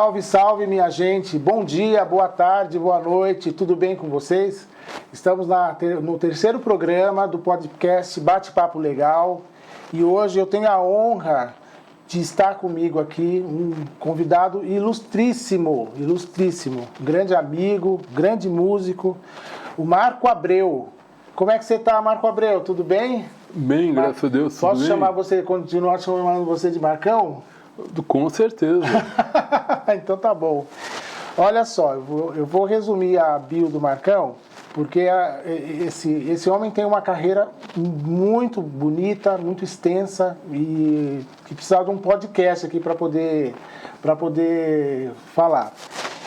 Salve, salve, minha gente. Bom dia, boa tarde, boa noite. Tudo bem com vocês? Estamos no terceiro programa do podcast Bate-Papo Legal. E hoje eu tenho a honra de estar comigo aqui um convidado ilustríssimo, um grande amigo, grande músico, o Marco Abreu. Como é que você está, Marco Abreu? Tudo bem? Bem, graças a Deus. Posso continuar chamando você de Marcão? Com certeza. Então tá bom. Olha só, eu vou resumir a bio do Marcão, porque esse homem tem uma carreira muito bonita, muito extensa e que precisa de um podcast aqui para poder falar.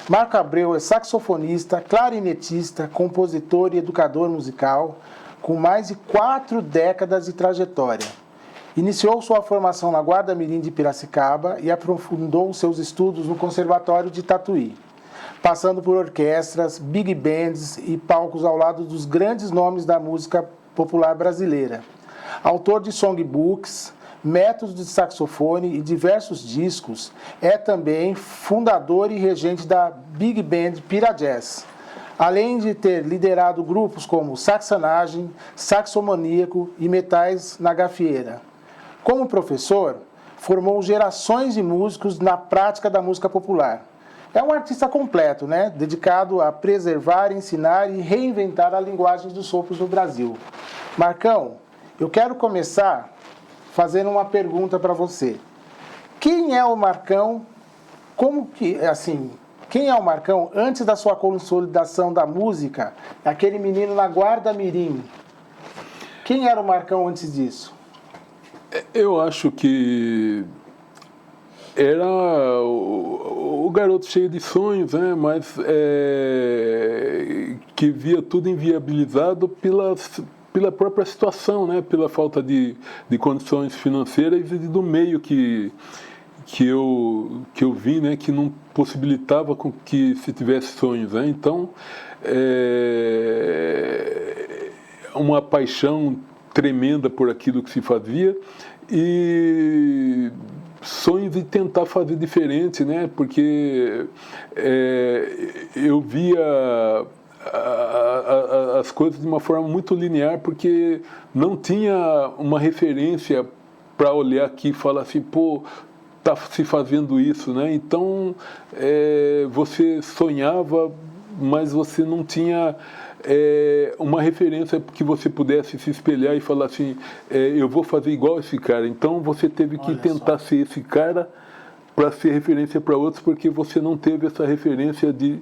Marco Abreu é saxofonista, clarinetista, compositor e educador musical, com mais de 4 décadas de trajetória. Iniciou sua formação na Guarda Mirim de Piracicaba e aprofundou seus estudos no Conservatório de Tatuí, passando por orquestras, big bands e palcos ao lado dos grandes nomes da música popular brasileira. Autor de songbooks, métodos de saxofone e diversos discos, é também fundador e regente da Big Band Pirajazz, além de ter liderado grupos como Saxanagem, Saxomaníaco e Metais na Gafieira. Como professor, formou gerações de músicos na prática da música popular. É um artista completo, né? Dedicado a preservar, ensinar e reinventar a linguagem dos sopros no Brasil. Marcão, eu quero começar fazendo uma pergunta para você. Quem é o Marcão? Quem é o Marcão antes da sua consolidação da música? Aquele menino na Guarda Mirim. Quem era o Marcão antes disso? Eu acho que era o garoto cheio de sonhos, né? Mas que via tudo inviabilizado pela própria situação, né? Pela falta de condições financeiras e do meio que eu vi, né? Que não possibilitava com que se tivesse sonhos, né? Então, uma paixão tremenda por aquilo que se fazia e sonhos de tentar fazer diferente, né? Porque eu via as coisas de uma forma muito linear, porque não tinha uma referência para olhar aqui e falar assim, pô, tá se fazendo isso, né? Então você sonhava, mas você não tinha uma referência que você pudesse se espelhar e falar assim, eu vou fazer igual esse cara. Então você teve que tentar ser esse cara para ser referência para outros, porque você não teve essa referência de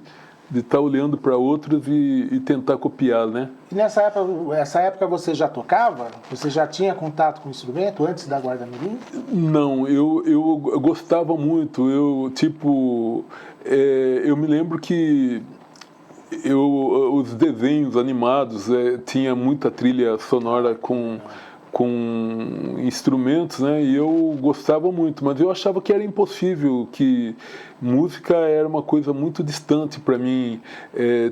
estar olhando para outros e tentar copiar, né? E nessa época você já tocava? Você já tinha contato com o instrumento antes da Guarda Mirim? Não, eu gostava muito. Eu me lembro que os desenhos animados tinha muita trilha sonora com instrumentos, né? E eu gostava muito, mas eu achava que era impossível, que música era uma coisa muito distante para mim,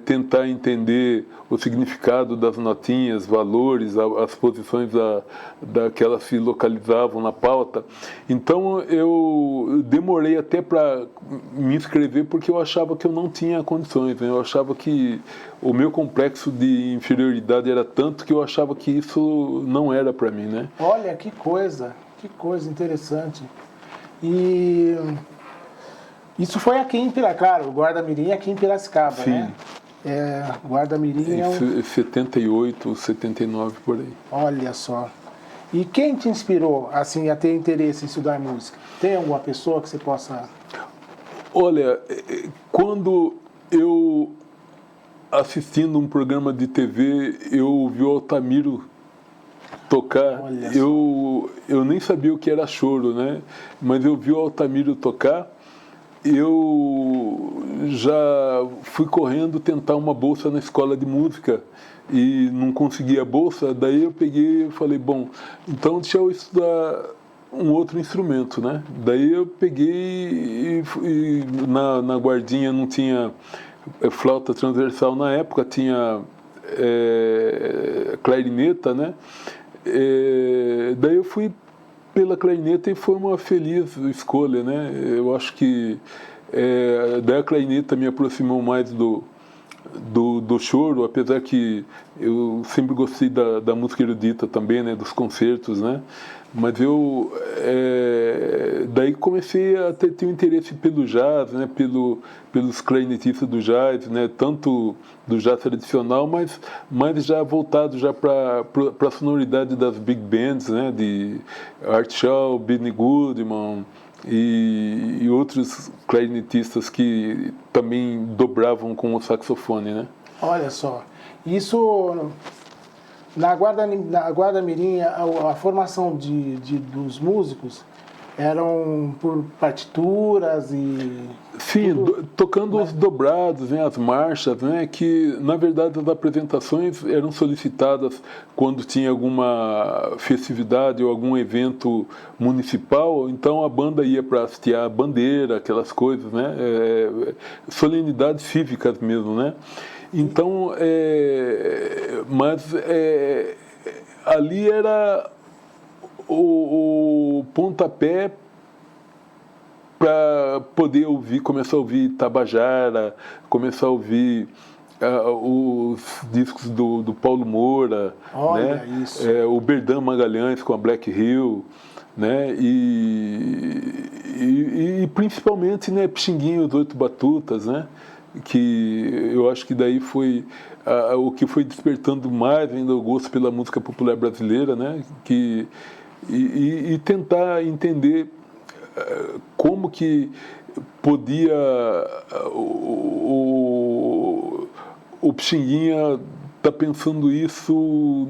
tentar entender o significado das notinhas, valores, as posições que elas se localizavam na pauta. Então eu demorei até para me inscrever, porque eu achava que eu não tinha condições, né? Eu achava que o meu complexo de inferioridade era tanto que eu achava que isso não era para mim, né? Olha, que coisa interessante. E isso foi aqui em Piracicaba, claro, o Guarda Mirim aqui em Piracicaba, sim, né? Guarda Mirim em 78, 79, por aí. Olha só. E quem te inspirou, assim, a ter interesse em estudar música? Tem alguma pessoa que você possa... Olha, quando eu, assistindo um programa de TV, eu vi o Altamiro tocar, eu nem sabia o que era choro, né? Mas eu vi o Altamiro tocar, eu já fui correndo tentar uma bolsa na escola de música e não conseguia a bolsa. Daí eu peguei e falei, bom, então deixa eu estudar um outro instrumento, né? Daí eu peguei e na guardinha não tinha flauta transversal na época, tinha clarineta, né? Daí eu fui pela clarineta e foi uma feliz escolha, né? Eu acho que Daí a clarineta me aproximou mais do choro, apesar que eu sempre gostei da música erudita também, né, dos concertos, né, mas eu daí comecei a ter um interesse pelo jazz, né, pelos clarinetistas do jazz, né, tanto do jazz tradicional, mas já voltado já para a sonoridade das big bands, né, de Art Shaw, Benny Goodman e outros clarinetistas que também dobravam com o saxofone, né? Olha só, isso na Guarda Mirim, a formação dos músicos eram por partituras e... Sim, tudo, tocando os dobrados, né, as marchas, né, que na verdade as apresentações eram solicitadas quando tinha alguma festividade ou algum evento municipal, então a banda ia para hastear a bandeira, aquelas coisas, né, solenidades cívicas mesmo, né. Então, ali era o pontapé para poder começar a ouvir Tabajara, começar a ouvir os discos do Paulo Moura, olha né? isso. O Berdan Magalhães com a Black Hill, né? E principalmente, né, Pixinguinha e os Oito Batutas, né? Que eu acho que daí foi o que foi despertando mais ainda o gosto pela música popular brasileira, né? E tentar entender como que podia o Pixinguinha estar pensando isso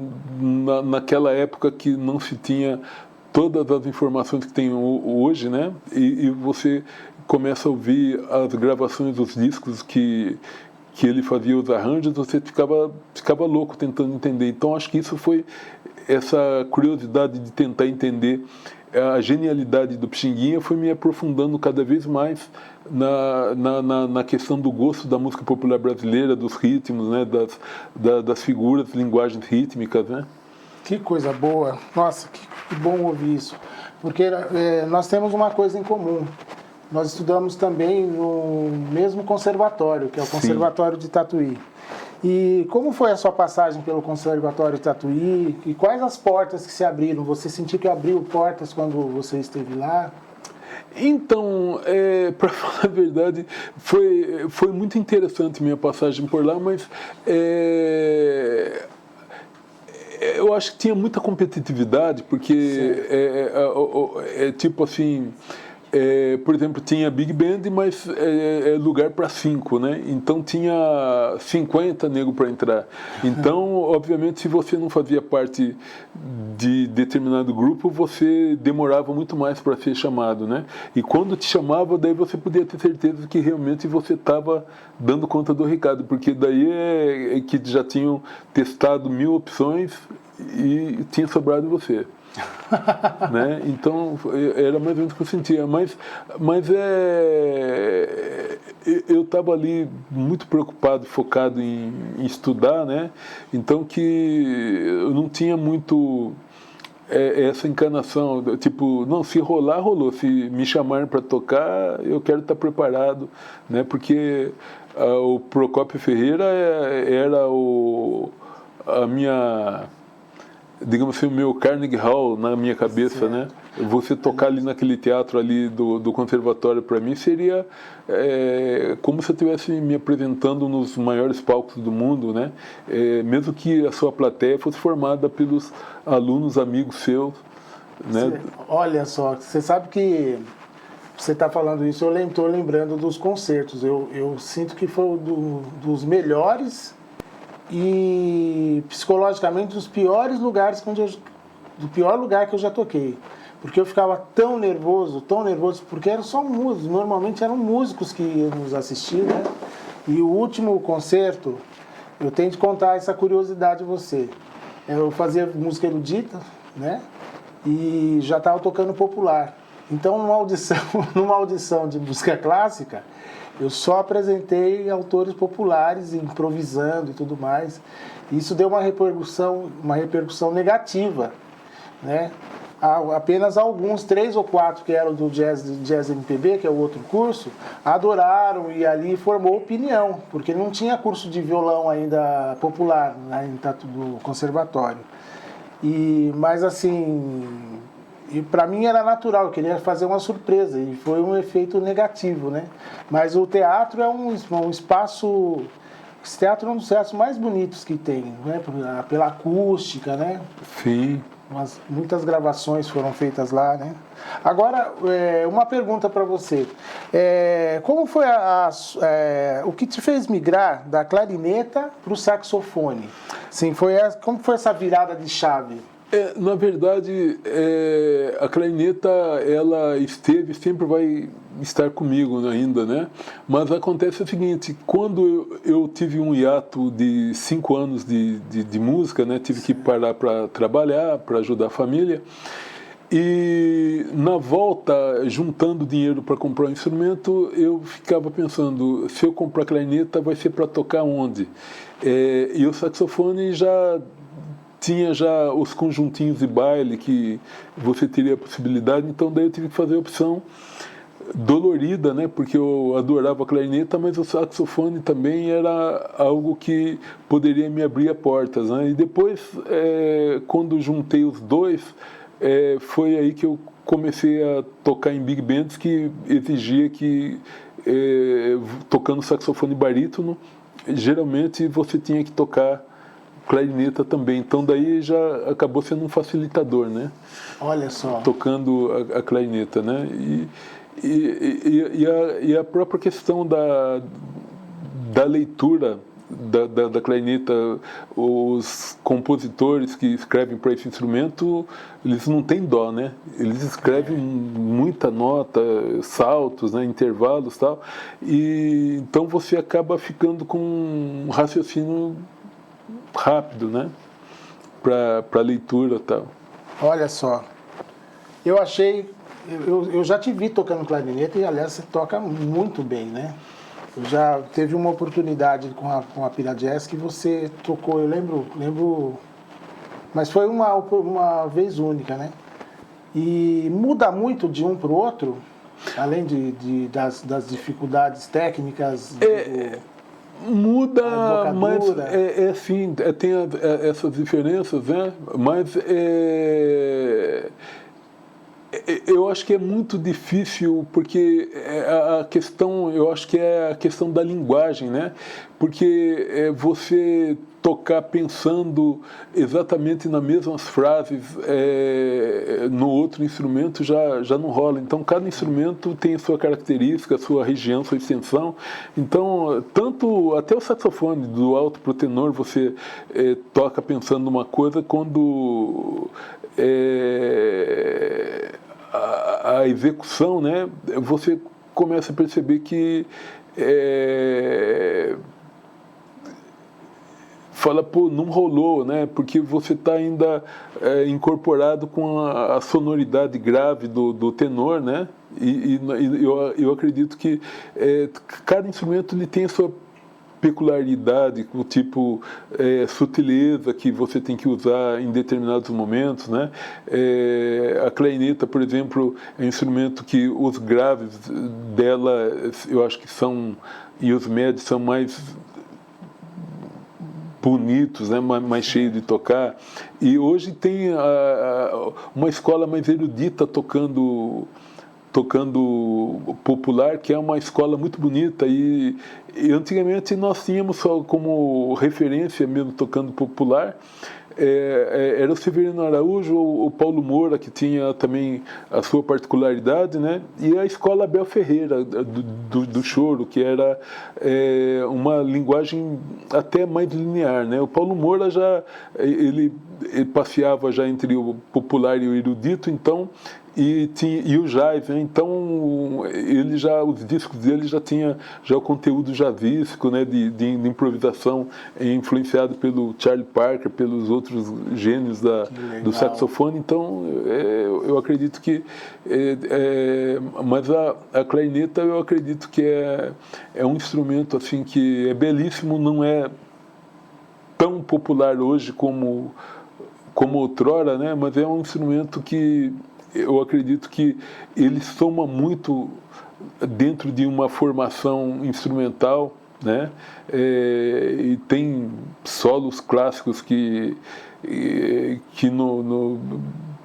naquela época que não se tinha todas as informações que tem hoje, né? E você começa a ouvir as gravações dos discos que ele fazia os arranjos, você ficava louco tentando entender. Então acho que isso foi essa curiosidade de tentar entender a genialidade do Pixinguinha, foi me aprofundando cada vez mais na questão do gosto da música popular brasileira, dos ritmos, né, das figuras, linguagens rítmicas, né? Que coisa boa. Nossa, que bom ouvir isso. Porque nós temos uma coisa em comum. Nós estudamos também no mesmo conservatório, que é o Conservatório de Tatuí. E como foi a sua passagem pelo Conservatório de Tatuí? E quais as portas que se abriram? Você sentiu que abriu portas quando você esteve lá? Então, para falar a verdade, foi muito interessante minha passagem por lá, mas eu acho que tinha muita competitividade, porque tipo assim... por exemplo, tinha Big Band, mas lugar para 5, né? Então tinha 50 negros para entrar. Então, obviamente, se você não fazia parte de determinado grupo, você demorava muito mais para ser chamado, né? E quando te chamava, daí você podia ter certeza que realmente você estava dando conta do recado, porque daí que já tinham testado 1000 opções e tinha sobrado você. Né? Então era mais ou menos o que eu sentia, mas eu estava ali muito preocupado, focado em estudar, né? Então que eu não tinha muito essa encarnação, tipo, não, se rolar, rolou, se me chamarem para tocar, eu quero estar preparado, né? Porque o Procópio Ferreira era a minha, digamos assim, o meu Carnegie Hall na minha cabeça, certo, né? Você tocar ali naquele teatro ali do conservatório, para mim seria como se eu estivesse me apresentando nos maiores palcos do mundo, né? Mesmo que a sua plateia fosse formada pelos alunos, amigos seus, né? Olha só, você sabe que você está falando isso, eu estou lembrando dos concertos. Eu sinto que foi dos melhores e psicologicamente dos piores lugares do pior lugar que eu já toquei, porque eu ficava tão nervoso, porque eram só músicos, normalmente eram músicos que iam nos assistir, né? E o último concerto, eu tenho de contar essa curiosidade a você. Eu fazia música erudita, né? E já estava tocando popular. Então, numa audição de música clássica, eu só apresentei autores populares, improvisando e tudo mais. Isso deu uma repercussão negativa, né? apenas alguns, 3 ou 4 que eram do Jazz MPB, que é o outro curso, adoraram e ali formou opinião, porque não tinha curso de violão ainda popular, né, do conservatório. Mas assim, para mim era natural, eu queria fazer uma surpresa e foi um efeito negativo, né? Mas o teatro é um espaço, esse teatro é um dos teatros mais bonitos que tem, né? Pela acústica, né? Sim. Muitas gravações foram feitas lá, né? Agora, uma pergunta para você. Como foi o que te fez migrar da clarineta para o saxofone? Sim, como foi essa virada de chave? Na verdade, a clarineta, ela sempre vai estar comigo ainda, né? Mas acontece o seguinte, quando eu tive um hiato de 5 anos de música, né? Tive que parar para trabalhar, para ajudar a família, e na volta, juntando dinheiro para comprar um instrumento, eu ficava pensando, se eu comprar clarineta, vai ser para tocar onde? E o saxofone tinha já os conjuntinhos de baile que você teria a possibilidade, então daí eu tive que fazer a opção dolorida, né, porque eu adorava a clarineta, mas o saxofone também era algo que poderia me abrir portas, né, e depois, quando juntei os dois, foi aí que eu comecei a tocar em big bands que exigia que, tocando saxofone barítono, geralmente você tinha que tocar clarineta também, então daí já acabou sendo um facilitador, né? Olha só. Tocando a clarineta, né? E a própria questão da leitura da clarineta, os compositores que escrevem para esse instrumento, eles não têm dó, né? Eles escrevem muita nota, saltos, né, intervalos e tal, e então você acaba ficando com um raciocínio rápido, né, para leitura e tal. Olha só, eu já te vi tocando clarineta e, aliás, você toca muito bem, né? Eu já teve uma oportunidade com a Pira Jazz que você tocou, eu lembro, mas foi uma vez única, né? E muda muito de um para o outro, além das dificuldades técnicas. Muda, mas sim, tem essas diferenças, né? Mas eu acho que é muito difícil, porque a questão, eu acho que é a questão da linguagem, né? Porque você tocar pensando exatamente nas mesmas frases no outro instrumento já não rola. Então, cada instrumento tem a sua característica, a sua região, a sua extensão. Então, tanto até o saxofone, do alto para o tenor, você toca pensando numa coisa, quando a execução, né, você começa a perceber que fala, pô, não rolou, né? Porque você está ainda incorporado com a sonoridade grave do tenor, né? E eu acredito que cada instrumento ele tem a sua peculiaridade, o tipo sutileza que você tem que usar em determinados momentos, né? A clarineta, por exemplo, é um instrumento que os graves dela, eu acho que são, e os médios são mais bonitos, né, mais cheios de tocar. E hoje tem uma escola mais erudita tocando popular, que é uma escola muito bonita, e antigamente nós tínhamos só como referência mesmo tocando popular, era o Severino Araújo, o Paulo Moura, que tinha também a sua particularidade, né? E a escola Abel Ferreira, do choro, que era uma linguagem até mais linear, né? O Paulo Moura ele passeava já entre o popular e o erudito, então, e o jazz, né? Então os discos dele já tinha o conteúdo jazzístico, né, de improvisação, influenciado pelo Charlie Parker, pelos outros gênios do saxofone. Então eu acredito que mas a clarineta, eu acredito que é um instrumento assim que é belíssimo, não é tão popular hoje como como outrora, né? Mas é um instrumento que eu acredito que ele soma muito dentro de uma formação instrumental, né? E tem solos clássicos que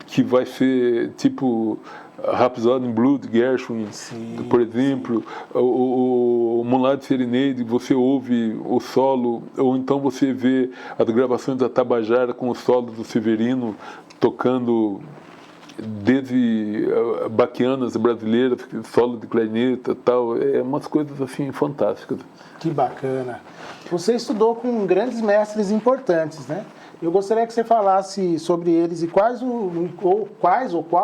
que vai ser tipo Rhapsody in Blue de Gershwin, Sim, por exemplo, o Moonlight Serenade, você ouve o solo, ou então você vê as gravações da Tabajara com o solo do Severino tocando desde baquianas brasileiras, solo de clarineta, tal, umas coisas assim fantásticas. Que bacana. Você estudou com grandes mestres importantes, né? Eu gostaria que você falasse sobre eles e qual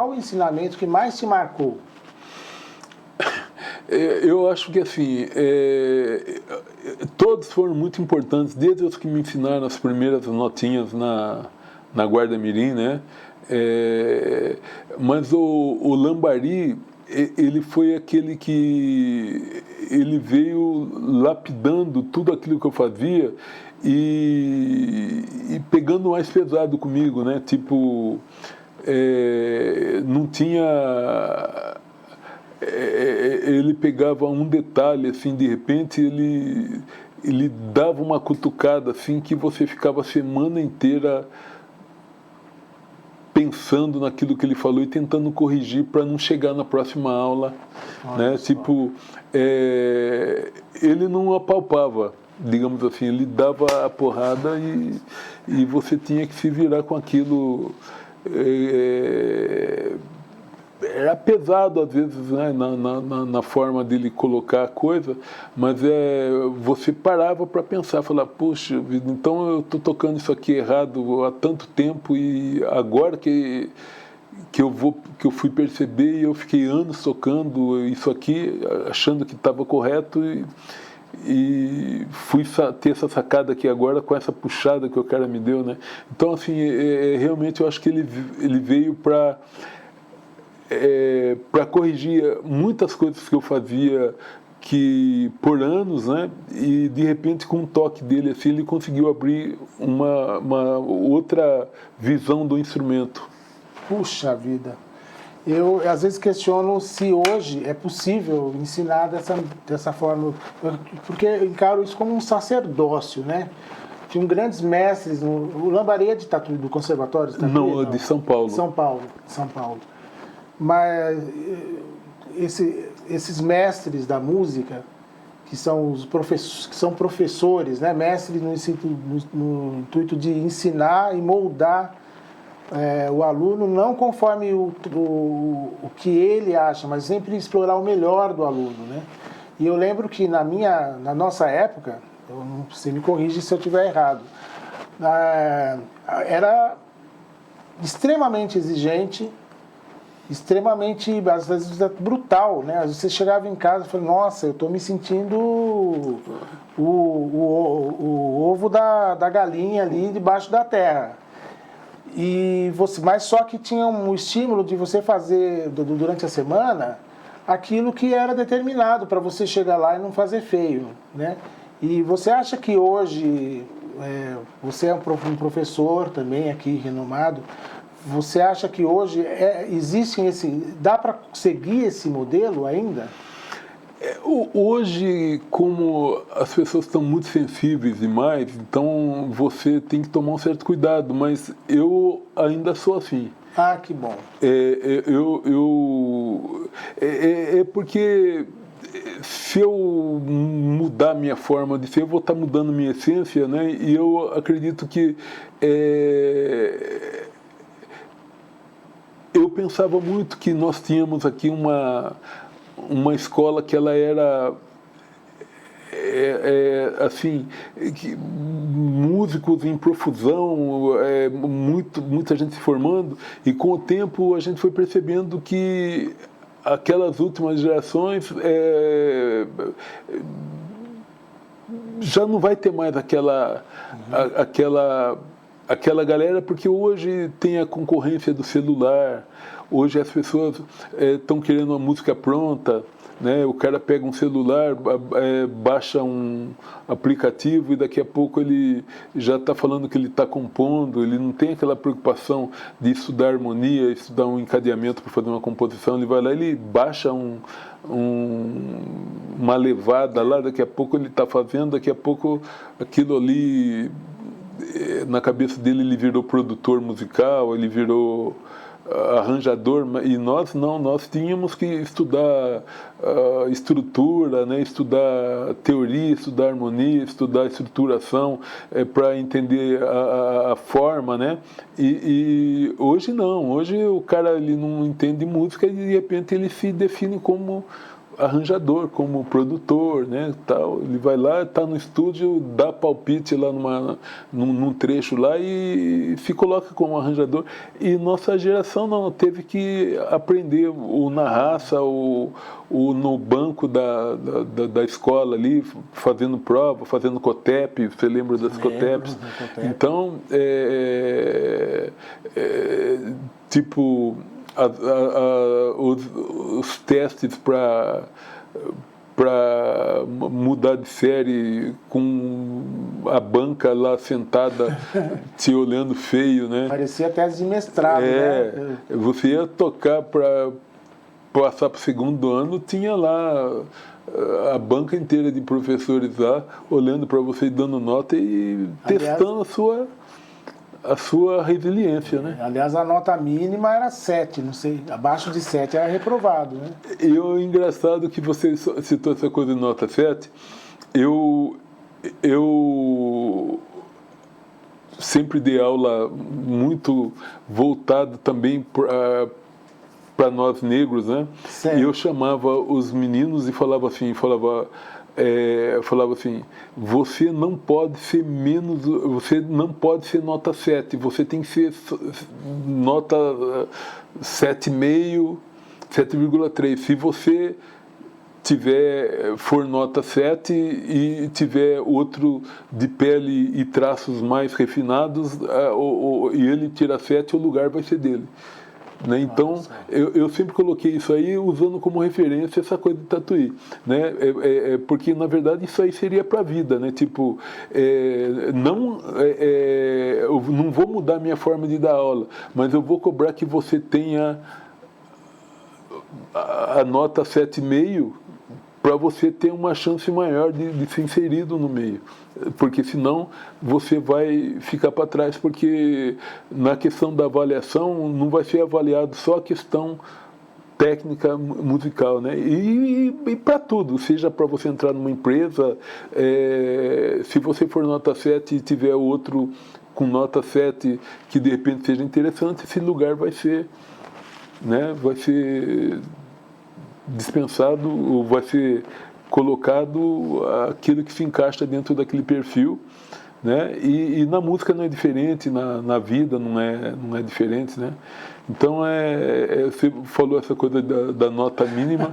o ensinamento que mais te marcou. Eu acho que assim, todos foram muito importantes, desde os que me ensinaram as primeiras notinhas na Guarda Mirim, né? Mas o Lambari, ele foi aquele que ele veio lapidando tudo aquilo que eu fazia e pegando mais pesado comigo, né? Tipo, não tinha... ele pegava um detalhe, assim, de repente ele dava uma cutucada, assim, que você ficava a semana inteira pensando naquilo que ele falou e tentando corrigir para não chegar na próxima aula, né? Tipo, ele não apalpava, digamos assim, ele dava a porrada e você tinha que se virar com aquilo. Era pesado às vezes, né, na forma dele colocar a coisa, mas você parava para pensar, falar, puxa vida, então eu estou tocando isso aqui errado há tanto tempo e agora que eu fui perceber e eu fiquei anos tocando isso aqui, achando que estava correto e fui ter essa sacada aqui agora com essa puxada que o cara me deu, né? Então, assim, realmente eu acho que ele veio para corrigir muitas coisas que eu fazia que por anos, né? E de repente com um toque dele assim ele conseguiu abrir uma outra visão do instrumento. Puxa vida, eu às vezes questiono se hoje é possível ensinar dessa forma, porque eu encaro isso como um sacerdócio, né? Tinham grandes mestres, o Lambari é de Tatuí, do Conservatório de Tatuí? Não, de São Paulo. São Paulo. Mas esses mestres da música, que são os professores, né? Mestres no intuito de ensinar e moldar o aluno, não conforme o que ele acha, mas sempre explorar o melhor do aluno, né? E eu lembro que na nossa época, você me corrige se eu estiver errado, era extremamente exigente, extremamente, às vezes, brutal, né? Às vezes você chegava em casa e falava, nossa, eu estou me sentindo o ovo da galinha ali debaixo da terra. Mas só que tinha um estímulo de você fazer durante a semana aquilo que era determinado para você chegar lá e não fazer feio, né? E você acha que hoje, você é um professor também aqui renomado, você acha que hoje dá para seguir esse modelo ainda? Hoje, como as pessoas estão muito sensíveis demais, então você tem que tomar um certo cuidado, mas eu ainda sou assim. Ah, que bom. Porque se eu mudar minha forma de ser, eu vou estar mudando minha essência, né? E eu acredito que eu pensava muito que nós tínhamos aqui uma escola que ela era assim, músicos em profusão, muita gente se formando, e com o tempo a gente foi percebendo que aquelas últimas gerações já não vai ter mais aquela galera, porque hoje tem a concorrência do celular, hoje as pessoas estão querendo uma música pronta, né? O cara pega um celular, baixa um aplicativo e daqui a pouco ele já está falando que ele está compondo, ele não tem aquela preocupação de estudar harmonia, estudar um encadeamento para fazer uma composição, ele vai lá, ele baixa uma levada lá, daqui a pouco ele está fazendo, daqui a pouco aquilo ali, na cabeça dele, ele virou produtor musical, ele virou arranjador, e nós não, nós tínhamos que estudar estrutura, né, estudar teoria, estudar harmonia, estudar estruturação, para entender a forma, né, e hoje não, hoje o cara ele não entende música e de repente ele se define como arranjador, como produtor, né, tal. Ele vai lá, está no estúdio, dá palpite lá num trecho lá e se coloca como arranjador. E nossa geração não teve que aprender o na raça, o no banco da escola ali, fazendo prova, fazendo COTEP, você lembra das COTEPs? Então, tipo, os testes para mudar de série com a banca lá sentada te olhando feio, né? Parecia tese de mestrado, né? Você ia tocar para passar para o segundo ano, tinha lá a banca inteira de professores lá olhando para você, dando nota e testando a sua resiliência, né? Aliás, a nota mínima era 7, não sei, abaixo de 7 era reprovado, né? E o engraçado que você citou essa coisa de nota 7, eu sempre dei aula muito voltada também para nós negros, né? Certo. E eu chamava os meninos e falava assim, você não pode ser menos, você não pode ser nota 7, você tem que ser nota 7,5, 7,3. Se você for nota 7 e tiver outro de pele e traços mais refinados, e ele tira 7, o lugar vai ser dele. Né? Então, eu sempre coloquei isso aí usando como referência essa coisa de Tatuí, né? Porque, na verdade, isso aí seria para a vida, né? Tipo, eu não vou mudar a minha forma de dar aula, mas eu vou cobrar que você tenha a nota 7,5 para você ter uma chance maior de ser inserido no meio. Porque senão você vai ficar para trás, porque na questão da avaliação não vai ser avaliado só a questão técnica musical, né? E para tudo, seja para você entrar numa empresa, se você for nota 7 e tiver outro com nota 7 que de repente seja interessante, esse lugar vai ser, né, vai ser dispensado, ou vai ser colocado aquilo que se encaixa dentro daquele perfil, né? E na música não é diferente, na vida não é diferente, né? Então, você falou essa coisa da nota mínima,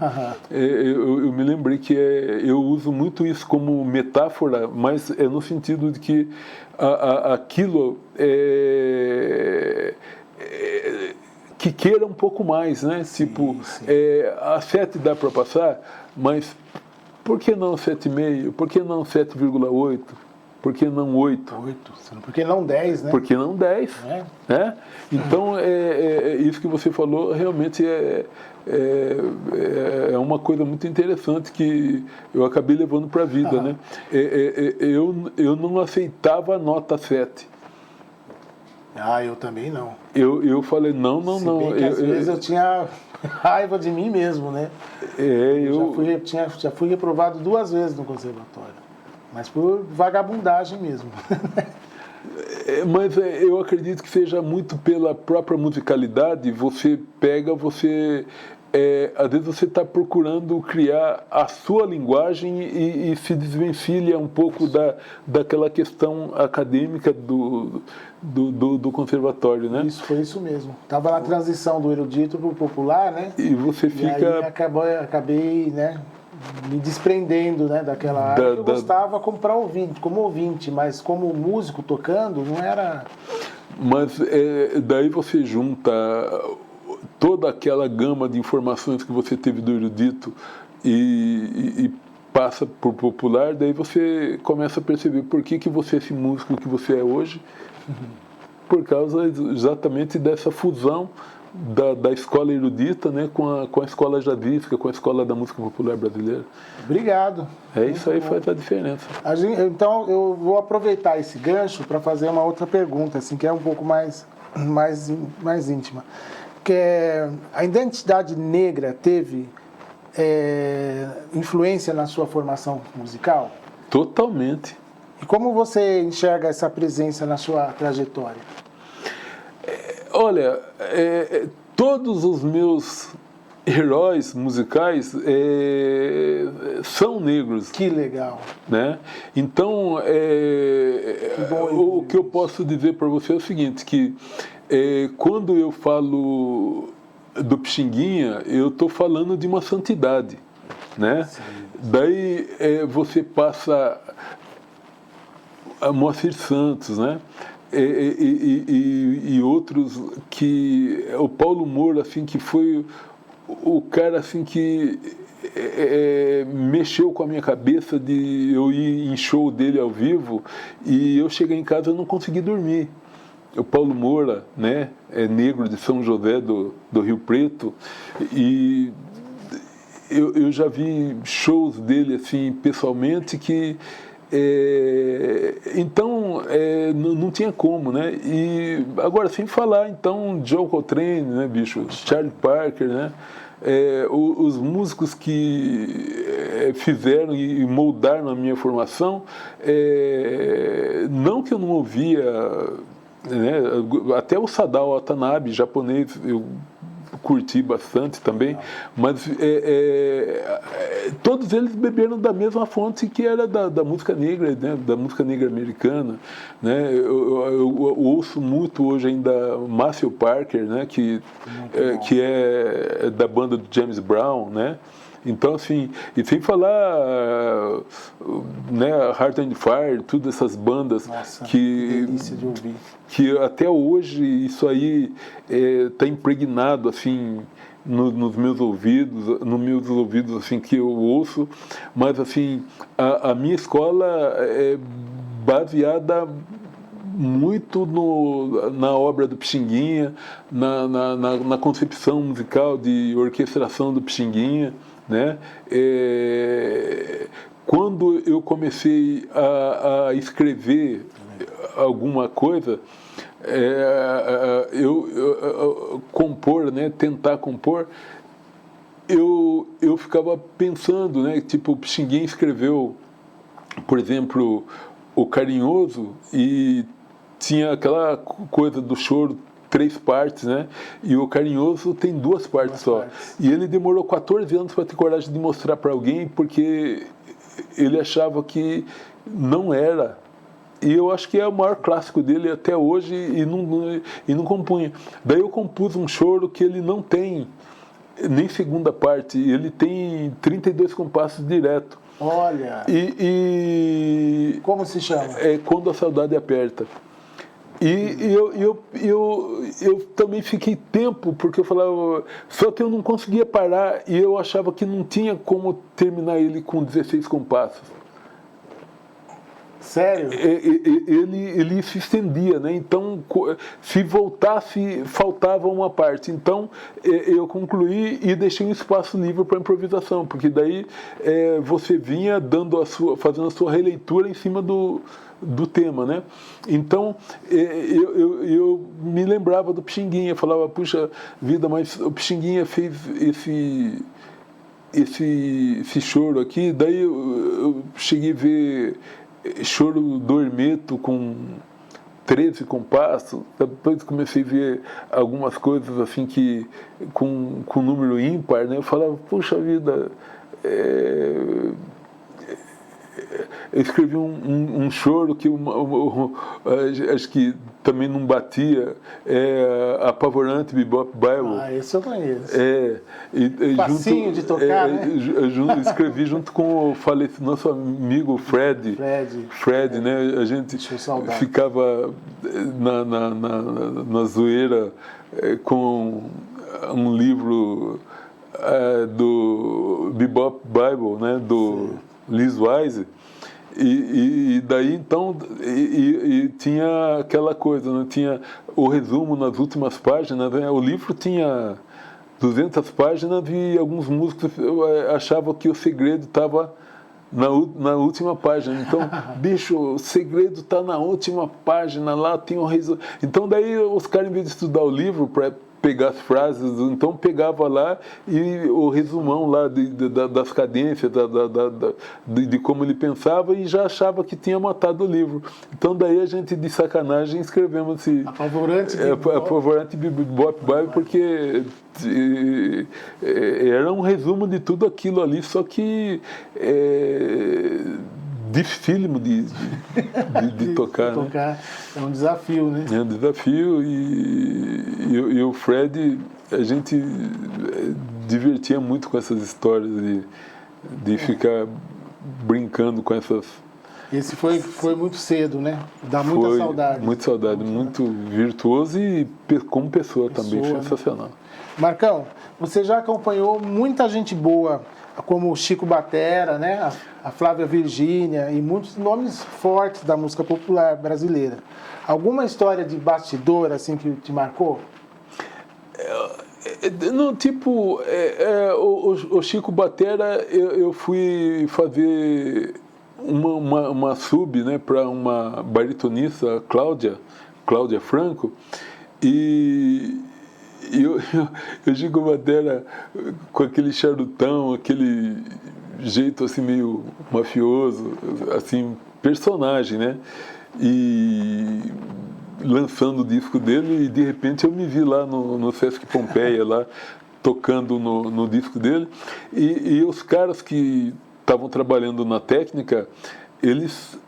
eu me lembrei que eu uso muito isso como metáfora, mas é no sentido de que aquilo que queira um pouco mais, né? Sim, tipo, sim. A 7 dá para passar, mas por que não 7,5? Por que não 7,8? Por que não 8? Por que não 10, né? Por que não 10? Né? Então, isso que você falou realmente é uma coisa muito interessante que eu acabei levando para a vida, né? Eu não aceitava a nota 7. Eu também não. Eu falei, não. Às vezes eu tinha raiva de mim mesmo, né? Já fui reprovado 2 vezes no conservatório, mas por vagabundagem mesmo. Mas eu acredito que seja muito pela própria musicalidade. Às vezes você está procurando criar a sua linguagem e se desvencilha um pouco daquela questão acadêmica do conservatório, né? Foi isso mesmo. Estava na transição do erudito para o popular, né? E você fica... E aí acabei, né, me desprendendo, né, daquela área que eu gostava como ouvinte, mas como músico tocando, não era... Mas daí você junta toda aquela gama de informações que você teve do erudito e passa por popular, daí você começa a perceber por que você é esse músico que você é hoje, por causa exatamente dessa fusão da escola erudita, né, com a escola jazzística, com a escola da música popular brasileira. Obrigado. Isso aí faz a diferença. Então, eu vou aproveitar esse gancho para fazer uma outra pergunta, assim, que é um pouco mais íntima. Que a identidade negra teve influência na sua formação musical? Totalmente. E como você enxerga essa presença na sua trajetória? Olha, todos os meus heróis musicais são negros. Que legal. Né? Então, o que eu posso dizer para você é o seguinte, que quando eu falo do Pixinguinha, eu estou falando de uma santidade. Né? Daí você passa a Moacir Santos, né? E outros, que o Paulo Moura, assim, que foi o cara assim que mexeu com a minha cabeça de eu ir em show dele ao vivo, e eu cheguei em casa e não consegui dormir. O Paulo Moura, né, é negro de São José do Rio Preto, e eu já vi shows dele assim pessoalmente que então não tinha como, né? E agora, sem falar então Joe Coltrane, né, bicho, Charlie Parker, né? Os músicos que fizeram e moldaram a minha formação, não que eu não ouvia, né, até o Sadao Watanabe, japonês, eu curti bastante também, mas todos eles beberam da mesma fonte, que era da música negra, né, da música negra americana, né? Eu ouço muito hoje ainda Maceo Parker, né, que é da banda do James Brown, né? Então, assim, e sem falar, né, Heart and Fire, todas essas bandas. Nossa, que delícia de ouvir. Que até hoje isso aí está impregnado, assim, nos meus ouvidos, assim, que eu ouço. Mas, assim, a minha escola é baseada muito na obra do Pixinguinha, na concepção musical de orquestração do Pixinguinha, né? Quando eu comecei a escrever alguma coisa, compor, né, tentar compor, eu ficava pensando, né, tipo, o Pixinguinha escreveu, por exemplo, o Carinhoso, e tinha aquela coisa do choro, 3 partes, né? E o Carinhoso tem 2 partes só. E ele demorou 14 anos para ter coragem de mostrar para alguém, porque ele achava que não era. E eu acho que é o maior clássico dele até hoje, e não compunha. Daí eu compus um choro que ele não tem nem segunda parte, ele tem 32 compassos direto. Olha! Como se chama? Quando a Saudade Aperta. E eu também fiquei tempo, porque eu falava, só que eu não conseguia parar, e eu achava que não tinha como terminar ele com 16 compassos. Sério? Ele se estendia, né? Então, se voltasse, faltava uma parte. Então, eu concluí e deixei um espaço livre para improvisação, porque daí você vinha fazendo a sua releitura em cima do tema, né? Então, eu me lembrava do Pixinguinha, falava, puxa vida, mas o Pixinguinha fez esse choro aqui, daí eu cheguei a ver choro do Hermeto com 13 compassos, depois comecei a ver algumas coisas assim que com número ímpar, né? Eu falava, puxa vida, eu escrevi um choro que acho que também não batia, Apavorante Bebop Bible. Esse eu conheço. Facinho de tocar, né? Escrevi junto com o nosso amigo Fred, né? A gente ficava na zoeira com um livro do Bebop Bible, né, do Liz Wise, e daí então tinha aquela coisa, né, tinha o resumo nas últimas páginas, né, o livro tinha 200 páginas e alguns músicos achavam que o segredo estava na última página. Então, bicho, o segredo está na última página, lá tem um resumo. Então, daí os caras, em vez de estudar o livro para pegar as frases, então pegava lá e o resumão lá das cadências, de como ele pensava, e já achava que tinha matado o livro. Então daí a gente, de sacanagem, escrevemos esse Apavorante Bebop Bible, porque era um resumo de tudo aquilo ali, só que dificílimo de tocar, né? É um desafio, né? É um desafio, e o Fred, a gente divertia muito com essas histórias de ficar brincando com essas... Esse foi muito cedo, né? Dá muita saudade. Muita saudade, muito virtuoso e como pessoa também, sensacional. Né? Marcão, você já acompanhou muita gente boa, como o Chico Batera, né? A Flávia Virgínia e muitos nomes fortes da música popular brasileira. Alguma história de bastidor assim que te marcou? Não, tipo, o Chico Batera, eu fui fazer uma sub, né, para uma baritonista, Cláudia Franco, e eu Chico Batera com aquele charutão, aquele jeito assim meio mafioso, assim, personagem, né? E lançando o disco dele, e de repente eu me vi lá no Sesc Pompeia, lá tocando no disco dele, e os caras que estavam trabalhando na técnica, eles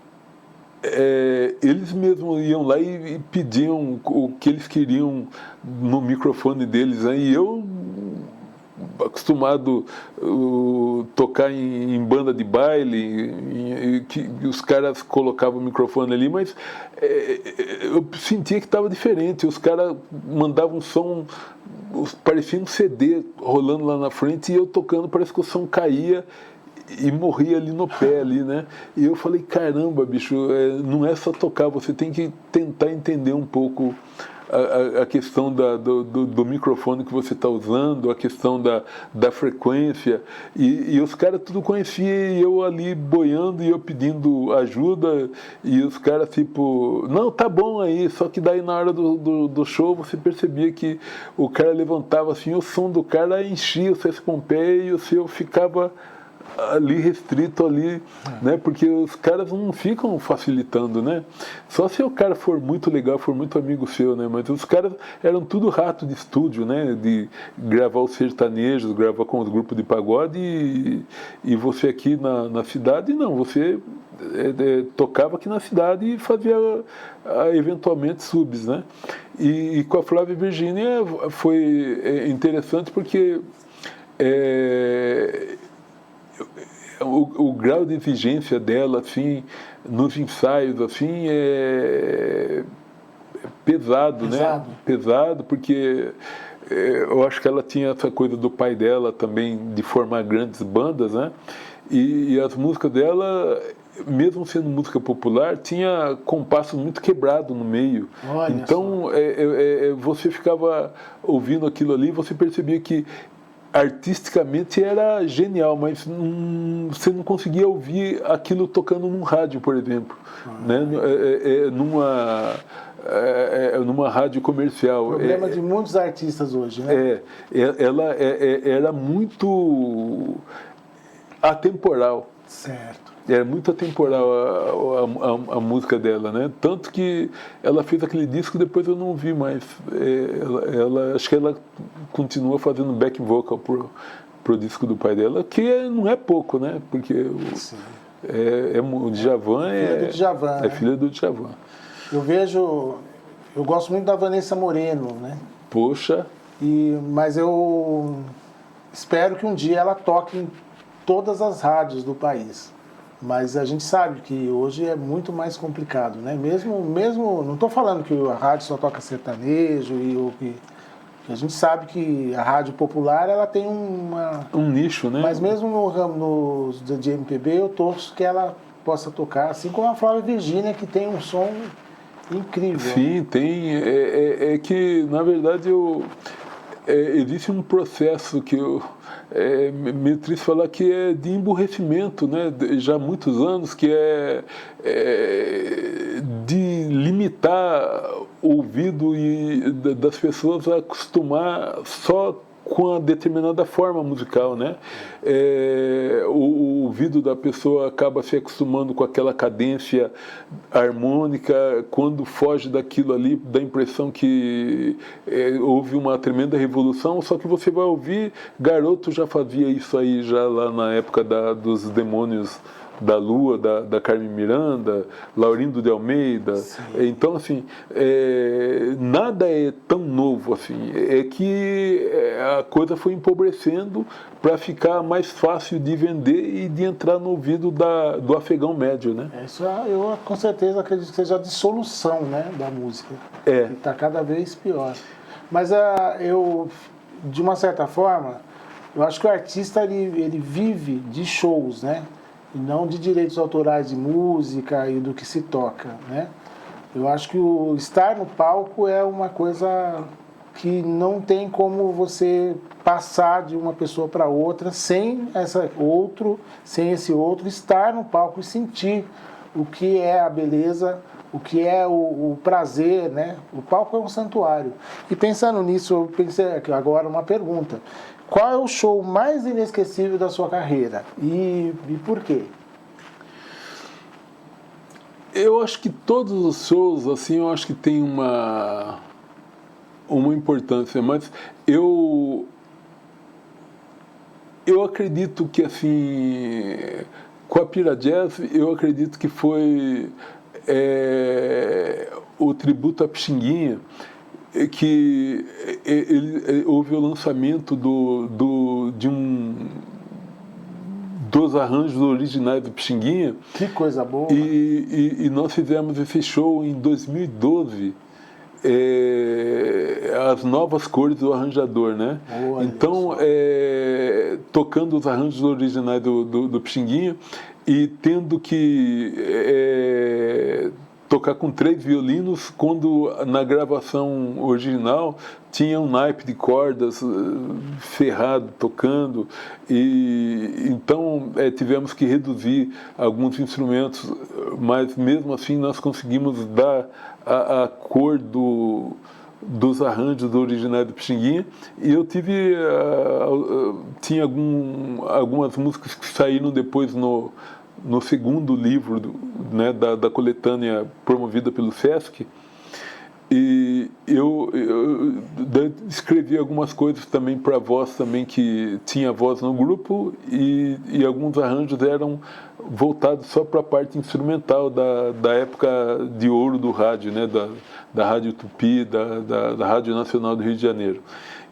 mesmos iam lá e pediam o que eles queriam no microfone deles, né? E eu, acostumado a tocar em banda de baile, que os caras colocavam o microfone ali, mas eu sentia que estava diferente. Os caras mandavam um som, parecia um CD rolando lá na frente, e eu tocando, parece que o som caía e morria ali no pé, ali, né? E eu falei, caramba, bicho, não é só tocar, você tem que tentar entender um pouco a questão do microfone que você está usando, a questão da frequência, e os caras tudo conheciam, e eu ali boiando, e eu pedindo ajuda, e os caras tipo, não, tá bom aí, só que daí na hora do show você percebia que o cara levantava assim, o som do cara enchia o Sesc Pompeia, e o seu ficava ali restrito ali, né? Porque os caras não ficam facilitando, né? Só se o cara for muito legal, for muito amigo seu, né? Mas os caras eram tudo rato de estúdio, né? De gravar os sertanejos, gravar com os grupos de pagode, e você aqui na cidade, não, você tocava aqui na cidade e fazia eventualmente subs, né? E com a Flávia Virgínia foi interessante porque o grau de exigência dela, assim, nos ensaios, assim, é pesado, né? Pesado, porque eu acho que ela tinha essa coisa do pai dela também, de formar grandes bandas, né? E as músicas dela, mesmo sendo música popular, tinha compasso muito quebrado no meio. Olha então, você ficava ouvindo aquilo ali, você percebia que artisticamente era genial, mas você não conseguia ouvir aquilo tocando num rádio, por exemplo, né? Numa rádio comercial. Problema de muitos artistas hoje, né? Ela era muito atemporal. Certo. Era muito atemporal a música dela, né? Tanto que ela fez aquele disco, depois eu não vi mais. Acho que ela continua fazendo back vocal pro disco do pai dela, que não é pouco, né? Porque o Djavan é filha do Djavan. Eu gosto muito da Vanessa Moreno, né? Poxa. Mas eu espero que um dia ela toque em todas as rádios do país. Mas a gente sabe que hoje é muito mais complicado, né? Mesmo não estou falando que a rádio só toca sertanejo A gente sabe que a rádio popular ela tem um nicho, né? Mas mesmo no ramo de MPB, eu torço que ela possa tocar, assim como a Flávia Virgínia, que tem um som incrível. Sim, tem. É que, na verdade, existe um processo que meio triste falar que é de emburrecimento, né? Já há muitos anos, que é de limitar o ouvido das pessoas a acostumar só com a determinada forma musical, né? O ouvido da pessoa acaba se acostumando com aquela cadência harmônica, quando foge daquilo ali, dá a impressão que houve uma tremenda revolução, só que você vai ouvir, Garoto já fazia isso aí já lá na época dos Demônios da Lua, da Carmen Miranda, Laurindo de Almeida. Sim. Então, assim, nada é tão novo assim. É que a coisa foi empobrecendo para ficar mais fácil de vender e de entrar no ouvido do afegão médio, né? Isso eu com certeza acredito que seja a dissolução, né, da música. Que está cada vez pior. Mas eu, de uma certa forma, eu acho que o artista ele vive de shows, né? E não de direitos autorais de música e do que se toca, né? Eu acho que o estar no palco é uma coisa que não tem como você passar de uma pessoa para outra sem esse outro estar no palco e sentir o que é a beleza, o que é o prazer, né? O palco é um santuário. E pensando nisso, eu pensei agora uma pergunta. Qual é o show mais inesquecível da sua carreira? E por quê? Eu acho que todos os shows, assim, eu acho que tem uma importância, mas eu acredito que, assim, com a Pira Jazz, eu acredito que foi o tributo a Pixinguinha, que houve o lançamento dos arranjos originais do Pixinguinha. Que coisa boa! E nós fizemos esse show em 2012, as novas cores do arranjador, né? Olha então, tocando os arranjos originais do Pixinguinha e tendo que tocar com 3 violinos, quando na gravação original tinha um naipe de cordas ferrado tocando, e então tivemos que reduzir alguns instrumentos, mas mesmo assim nós conseguimos dar a cor dos arranjos originais do Pixinguinha. E eu tinha algumas músicas que saíram depois no segundo livro né, da coletânea promovida pelo Sesc, e eu escrevi algumas coisas também para voz também, que tinha voz no grupo, e alguns arranjos eram voltados só para a parte instrumental da época de ouro do rádio, né, da Rádio Tupi, da Rádio Nacional do Rio de Janeiro.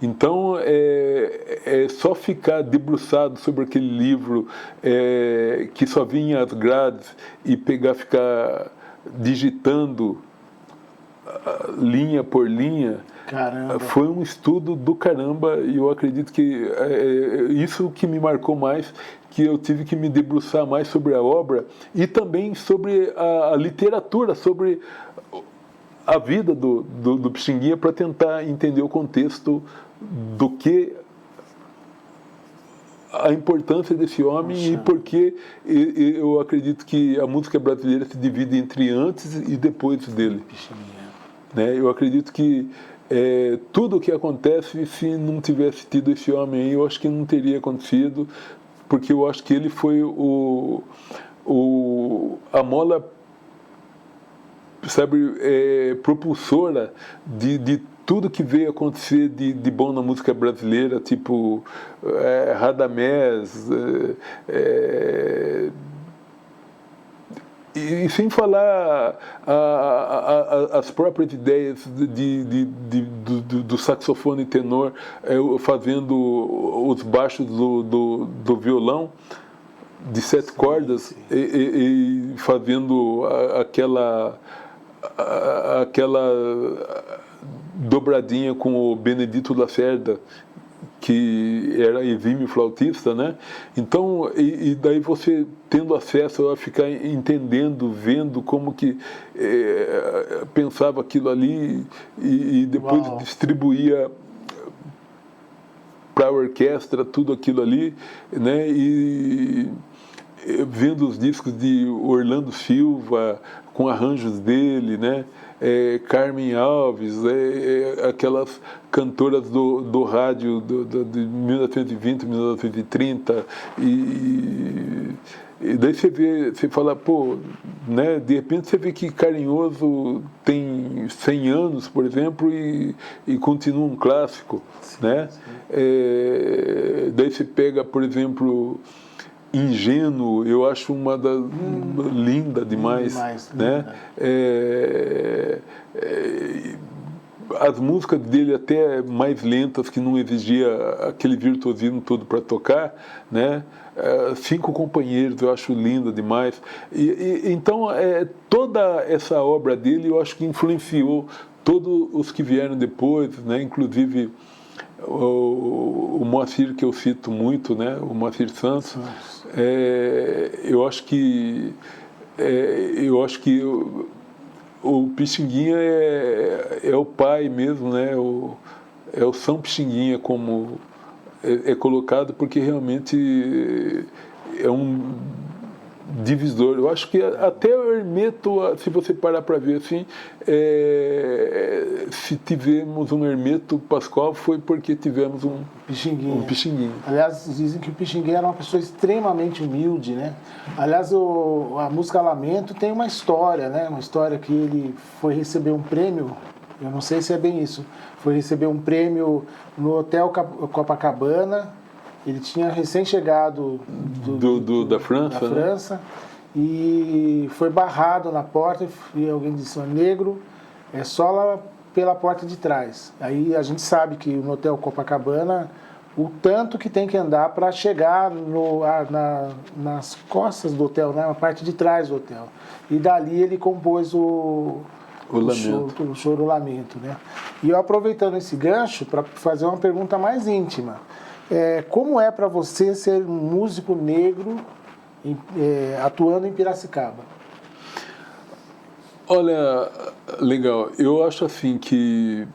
Então, só ficar debruçado sobre aquele livro que só vinha as grades e ficar digitando linha por linha, caramba, foi um estudo do caramba, e eu acredito que isso que me marcou mais, que eu tive que me debruçar mais sobre a obra e também sobre a literatura, sobre a vida do Pixinguinha, para tentar entender o contexto do que a importância desse homem. Nossa. E porque eu acredito que a música brasileira se divide entre antes e depois dele. Né? Eu acredito que tudo o que acontece, se não tivesse tido esse homem aí, eu acho que não teria acontecido, porque eu acho que ele foi a mola, sabe, propulsora de tudo que veio acontecer de bom na música brasileira, tipo Radamés, e sem falar as próprias ideias do saxofone tenor fazendo os baixos do violão de 7 cordas, e fazendo aquela dobradinha com o Benedito Lacerda, que era exímio flautista, né? Então, e daí você tendo acesso a ficar entendendo, vendo como que pensava aquilo ali e depois Uau. distribuía para a orquestra tudo aquilo ali, né? E vendo os discos de Orlando Silva com arranjos dele, né? Carmen Alves, aquelas cantoras do rádio de 1920, 1930 e daí você fala, pô, né? De repente você vê que Carinhoso tem 100 anos, por exemplo, e continua um clássico, sim, né? Sim. Daí você pega, por exemplo, Ingênuo, eu acho uma das linda demais, né? As músicas dele até mais lentas, que não exigia aquele virtuosismo todo para tocar, né? Cinco Companheiros, eu acho linda demais. Então, toda essa obra dele, eu acho que influenciou todos os que vieram depois, né? Inclusive o Moacir, que eu cito muito, né? O Moacir Santos. Eu acho que o Pixinguinha é o pai mesmo, né? É o São Pixinguinha, como é colocado, porque realmente é um divisor. Eu acho que até o Hermeto, se você parar para ver assim, se tivemos um Hermeto Pascoal foi porque tivemos um Pixinguinha. Aliás, dizem que o Pixinguinha era uma pessoa extremamente humilde, né? Aliás, a música Lamento tem uma história, né? Uma história que ele foi receber um prêmio, eu não sei se é bem isso, foi receber um prêmio no Hotel Copacabana. Ele tinha recém-chegado da França, né? E foi barrado na porta e alguém disse, negro, é só lá pela porta de trás. Aí a gente sabe que no Hotel Copacabana, o tanto que tem que andar para chegar nas costas do hotel, né? Na parte de trás do hotel. E dali ele compôs o Choro Lamento, né? E eu aproveitando esse gancho para fazer uma pergunta mais íntima. Como é para você ser um músico negro atuando em Piracicaba? Olha, legal. Eu acho assim que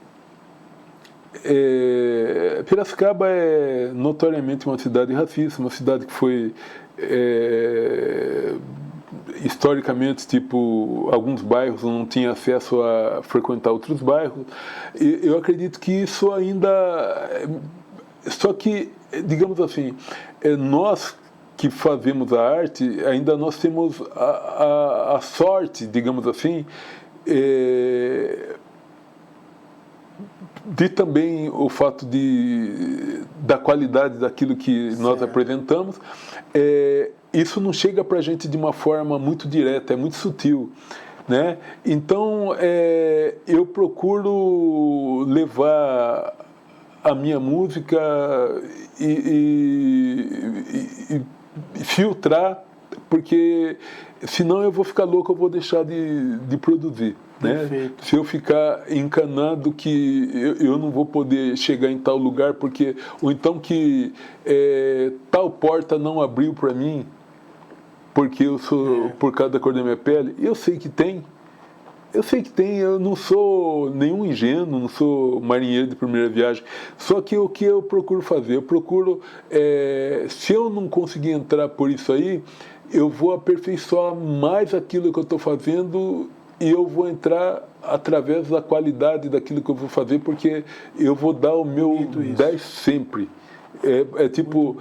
Piracicaba é notoriamente uma cidade racista, uma cidade que foi historicamente, tipo, alguns bairros não tinham acesso a frequentar outros bairros. E eu acredito que isso ainda... Só que, digamos assim, nós que fazemos a arte, ainda nós temos a sorte, digamos assim, de também o fato da qualidade daquilo que nós apresentamos, isso não chega para a gente de uma forma muito direta, é muito sutil, né? Então, eu procuro levar a minha música e filtrar, porque senão eu vou ficar louco, eu vou deixar de produzir, né? Se eu ficar encanado que eu não vou poder chegar em tal lugar, porque ou então que tal porta não abriu para mim, porque eu sou por causa da cor da minha pele, eu sei que tem. Eu não sou nenhum ingênuo, não sou marinheiro de primeira viagem. Só que o que eu procuro fazer? Eu procuro, se eu não conseguir entrar por isso aí, eu vou aperfeiçoar mais aquilo que eu estou fazendo e eu vou entrar através da qualidade daquilo que eu vou fazer, porque eu vou dar o meu 10 sempre. Tipo,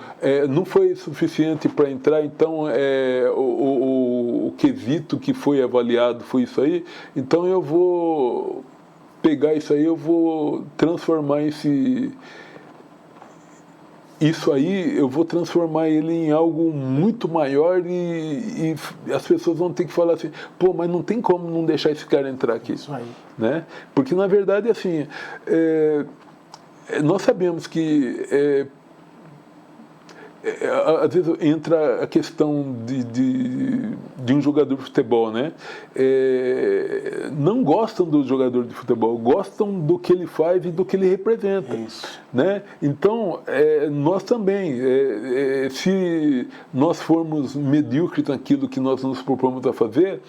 não foi suficiente para entrar, então o quesito que foi avaliado foi isso aí, então eu vou pegar isso aí, eu vou transformar isso aí, eu vou transformar ele em algo muito maior e as pessoas vão ter que falar assim, pô, mas não tem como não deixar esse cara entrar aqui. Isso aí. Né? Porque, na verdade, assim, nós sabemos que às vezes entra a questão de um jogador de futebol, né? Não gostam do jogador de futebol, gostam do que ele faz e do que ele representa. Isso. Né? Então, nós também, se nós formos medíocres naquilo que nós nos propomos a fazer,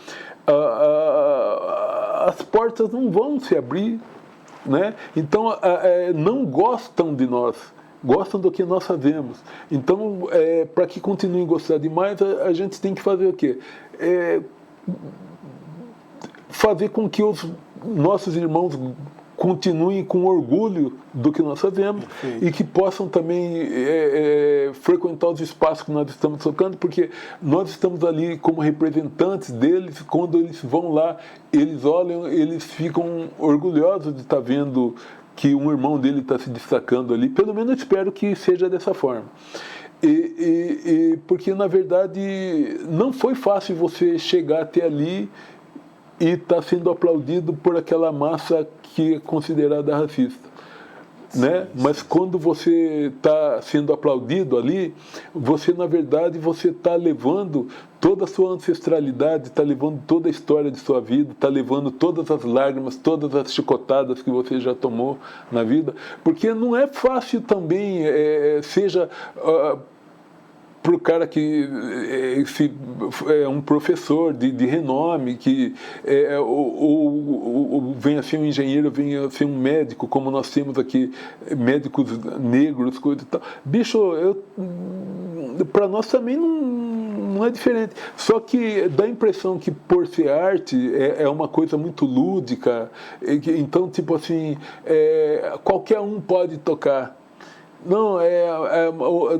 as portas não vão se abrir, né? Então, não gostam de nós, gostam do que nós fazemos. Então, para que continuem a gostar demais, a gente tem que fazer o quê? Fazer com que os nossos irmãos continuem com orgulho do que nós fazemos. Perfeito. E que possam também frequentar os espaços que nós estamos tocando, porque nós estamos ali como representantes deles. Quando eles vão lá, eles olham, eles ficam orgulhosos de estar vendo que um irmão dele está se destacando ali. Pelo menos eu espero que seja dessa forma. Porque, na verdade, não foi fácil você chegar até ali e estar sendo aplaudido por aquela massa que é considerada racista. Né? Mas quando você está sendo aplaudido ali, você, na verdade, você está levando toda a sua ancestralidade, está levando toda a história de sua vida, está levando todas as lágrimas, todas as chicotadas que você já tomou na vida, porque não é fácil também, seja para o cara que é um professor de renome, que ou venha a ser um engenheiro, venha a ser um médico, como nós temos aqui, médicos negros, coisa e tal. Bicho, para nós também não é diferente. Só que dá a impressão que, por ser arte, é uma coisa muito lúdica. Então, tipo assim, qualquer um pode tocar. Não,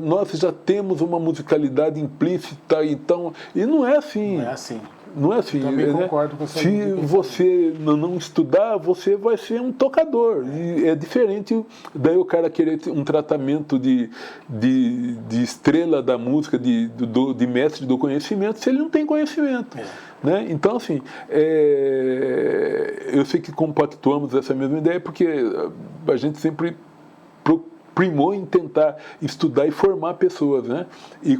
nós já temos uma musicalidade implícita, então. E não é assim. Não é assim. Não é assim. Também concordo com essa Se você não estudar, você vai ser um tocador. E é diferente daí o cara querer um tratamento de estrela da música, de mestre do conhecimento, se ele não tem conhecimento. Né? Então, assim, eu sei que compactuamos essa mesma ideia, porque a gente sempre primou em tentar estudar e formar pessoas, né? E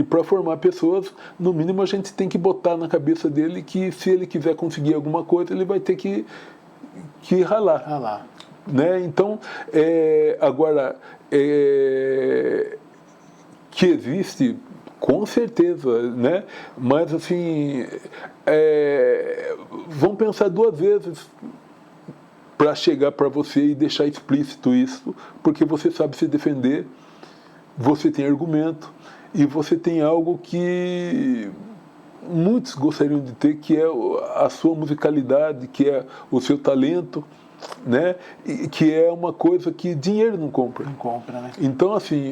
para formar pessoas, no mínimo a gente tem que botar na cabeça dele que, se ele quiser conseguir alguma coisa, ele vai ter que ralar. Né? Então, agora, que existe, com certeza, né? Mas, assim, vamos pensar duas vezes para chegar para você e deixar explícito isso, porque você sabe se defender, você tem argumento e você tem algo que muitos gostariam de ter, que é a sua musicalidade, que é o seu talento, né? E que é uma coisa que dinheiro não compra. Não compra, né? Então, assim,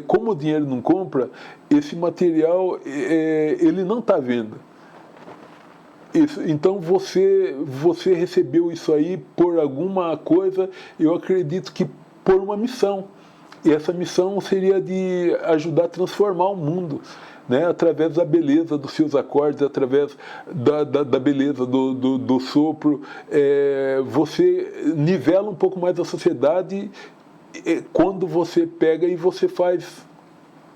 como o dinheiro não compra, esse material ele não está à venda. Então você recebeu isso aí por alguma coisa, eu acredito que por uma missão. E essa missão seria de ajudar a transformar o mundo, né? Através da beleza dos seus acordes, através da beleza do sopro. Você nivela um pouco mais a sociedade quando você pega e você faz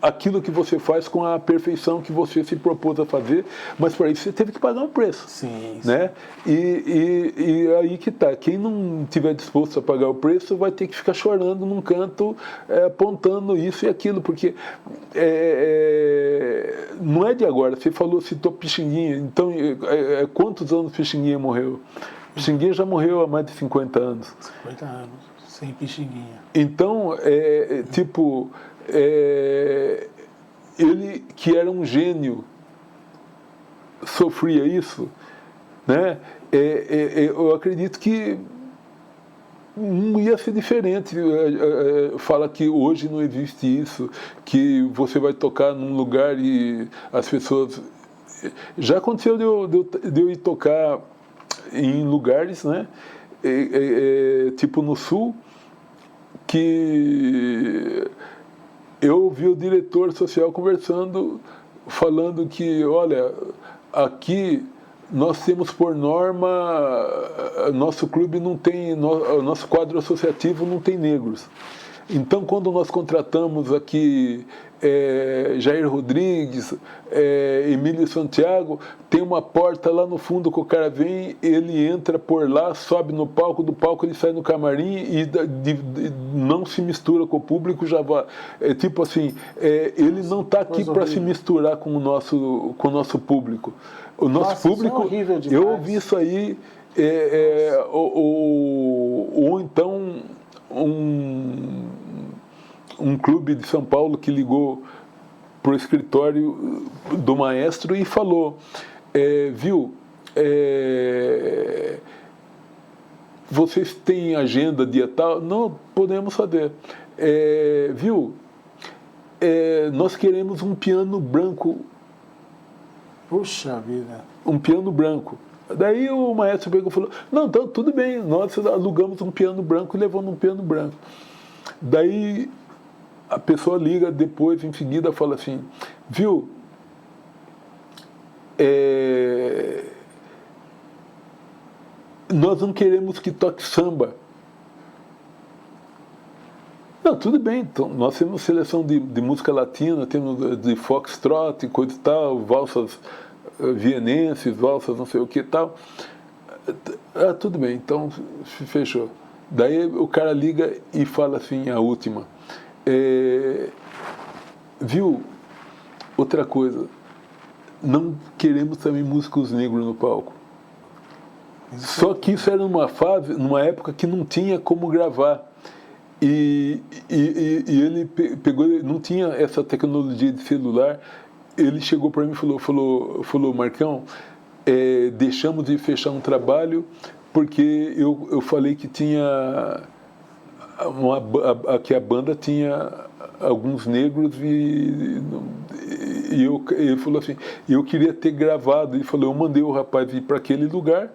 aquilo que você faz com a perfeição que você se propôs a fazer, mas para isso você teve que pagar um preço. Sim. Né? E aí que tá. Quem não estiver disposto a pagar o preço vai ter que ficar chorando num canto, apontando isso e aquilo, porque não é de agora. Você citou Pixinguinha. Então, quantos anos Pixinguinha morreu? Pixinguinha já morreu há mais de 50 anos. 50 anos, sem Pixinguinha. Então, ele, que era um gênio, sofria isso, né? Eu acredito que não ia ser diferente. Fala que hoje não existe isso, que você vai tocar num lugar e as pessoas... Já aconteceu de eu ir tocar em lugares, né? Tipo no Sul, que eu ouvi o diretor social conversando, falando que, olha, aqui nós temos por norma, nosso clube não tem, nosso quadro associativo não tem negros. Então, quando nós contratamos aqui Jair Rodrigues, Emílio Santiago, tem uma porta lá no fundo que o cara vem, ele entra por lá, sobe no palco, do palco ele sai no camarim e não se mistura com o público, já vai. Tipo assim, ele não está aqui para se misturar com o nosso público. O nosso público, eu ouvi isso aí, ou então um clube de São Paulo que ligou para o escritório do maestro e falou, viu, vocês têm agenda dia tal? Não, podemos saber. Viu, nós queremos um piano branco. Puxa vida. Um piano branco. Daí o maestro pegou e falou, não, então tudo bem, nós alugamos um piano branco e levamos um piano branco. Daí a pessoa liga depois, em seguida, fala assim, viu, nós não queremos que toque samba. Não, tudo bem, então, nós temos seleção de música latina, temos de foxtrot e coisa e tal, valsas vienenses, valsas não sei o que e tal. Tudo bem, então fechou. Daí o cara liga e fala assim, a última, viu, outra coisa, não queremos também músicos negros no palco. Só que isso era numa época que não tinha como gravar. E ele pegou, não tinha essa tecnologia de celular. Ele chegou para mim e falou, Marcão, deixamos de fechar um trabalho porque eu falei que tinha que a banda tinha alguns negros e ele falou assim, eu queria ter gravado. Ele falou, eu mandei o rapaz ir para aquele lugar,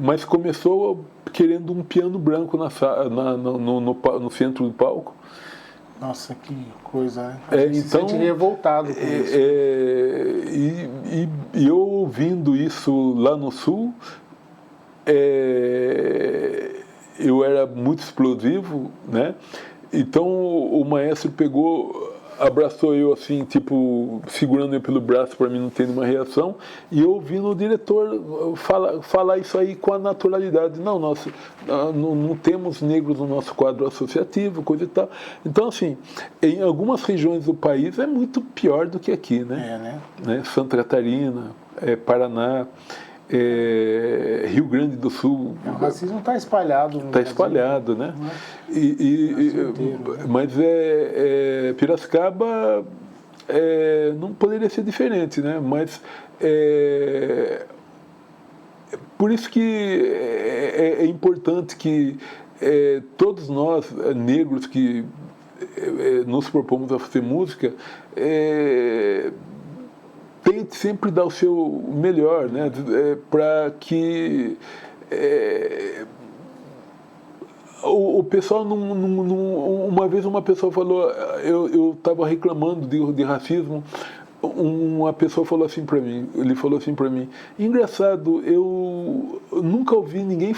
mas começou querendo um piano branco no centro do palco. Nossa, que coisa, né? A gente se sente revoltado com isso. E eu ouvindo isso lá no Sul, eu era muito explosivo, né? Então o maestro pegou, abraçou eu assim, tipo, segurando eu pelo braço para mim não ter nenhuma reação, e eu ouvindo o diretor falar isso aí com a naturalidade. Não, nós não temos negros no nosso quadro associativo, coisa e tal. Então, assim, em algumas regiões do país é muito pior do que aqui, né? Santa Catarina, Paraná, Rio Grande do Sul. O racismo está espalhado no Está espalhado, né? Mas Piracicaba não poderia ser diferente, né? Mas por isso que é importante que todos nós, negros, que nos propomos a fazer música, tente sempre dar o seu melhor, né? Para que o pessoal uma vez uma pessoa falou, eu estava reclamando de racismo, uma pessoa falou assim para mim, ele falou assim para mim, engraçado, eu nunca ouvi ninguém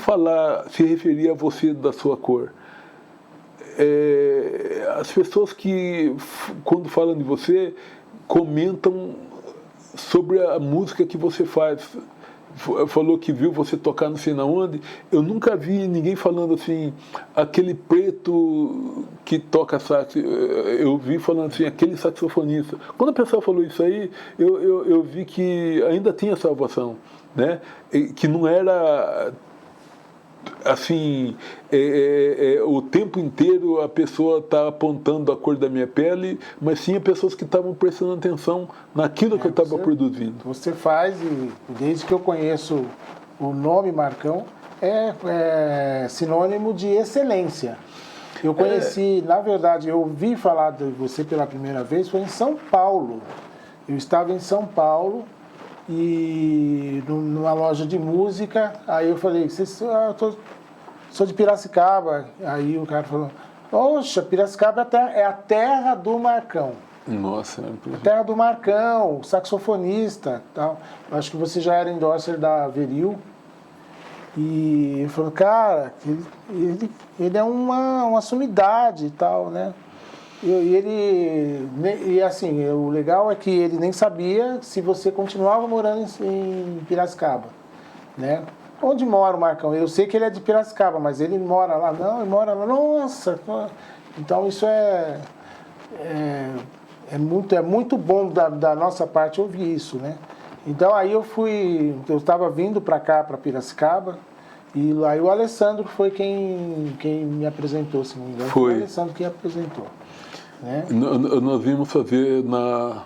se referir a você da sua cor. As pessoas que, quando falam de você, comentam sobre a música que você faz. Falou que viu você tocar não sei na onde. Eu nunca vi ninguém falando assim, aquele preto que toca sax. Eu vi falando assim, aquele saxofonista. Quando a pessoa falou isso aí, eu vi que ainda tinha salvação, né? Que não era assim, o tempo inteiro a pessoa está apontando a cor da minha pele, mas sim pessoas que estavam prestando atenção naquilo que eu estava produzindo. Você faz, e desde que eu conheço o nome Marcão, é sinônimo de excelência. Eu conheci, na verdade, eu ouvi falar de você pela primeira vez, foi em São Paulo. Eu estava em São Paulo, e numa loja de música, aí eu falei, sou de Piracicaba. Aí o cara falou, poxa, Piracicaba é a terra do Marcão. Nossa. A terra do Marcão, saxofonista, tal. Eu acho que você já era endorser da Veril. E ele falou, cara, ele é uma sumidade e tal, né? E assim, o legal é que ele nem sabia se você continuava morando em Piracicaba, né? Onde mora o Marcão? Eu sei que ele é de Piracicaba, mas ele mora lá. Não, ele mora lá. Nossa! Então isso é muito bom da nossa parte ouvir isso, né? Então aí eu estava vindo para cá, para Piracicaba, e aí o Alessandro foi quem me apresentou, se não me engano. Foi o Alessandro quem apresentou. Né? Nós vimos fazer na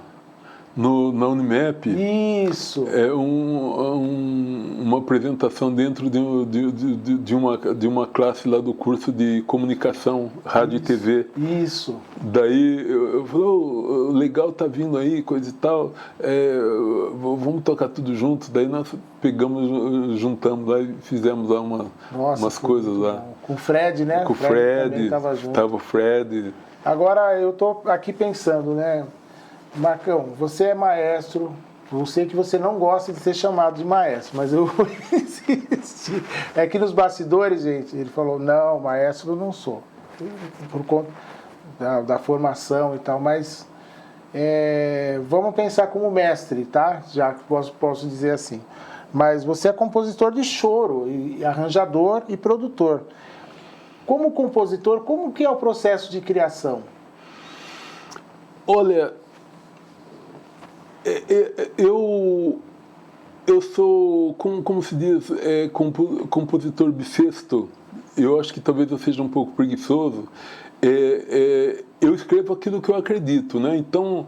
Unimap. Isso. Uma apresentação dentro de uma classe lá do curso de comunicação, rádio e TV. Isso. Daí eu falei, legal tá vindo aí, coisa e tal, vamos tocar tudo junto. Daí nós juntamos lá e fizemos lá umas coisas lá. Com o Fred, né? Com o Fred, tava o Fred. Agora eu tô aqui pensando, né? Marcão, você é maestro, eu sei que você não gosta de ser chamado de maestro, mas eu vou insistir. É que nos bastidores, gente, ele falou, não, maestro eu não sou, por conta da formação e tal, mas vamos pensar como mestre, tá? Já que posso dizer assim. Mas você é compositor de choro, e arranjador e produtor. Como compositor, como que é o processo de criação? Olha, eu sou, como se diz, compositor bissexto. Eu acho que talvez eu seja um pouco preguiçoso. Eu escrevo aquilo que eu acredito, né? Então,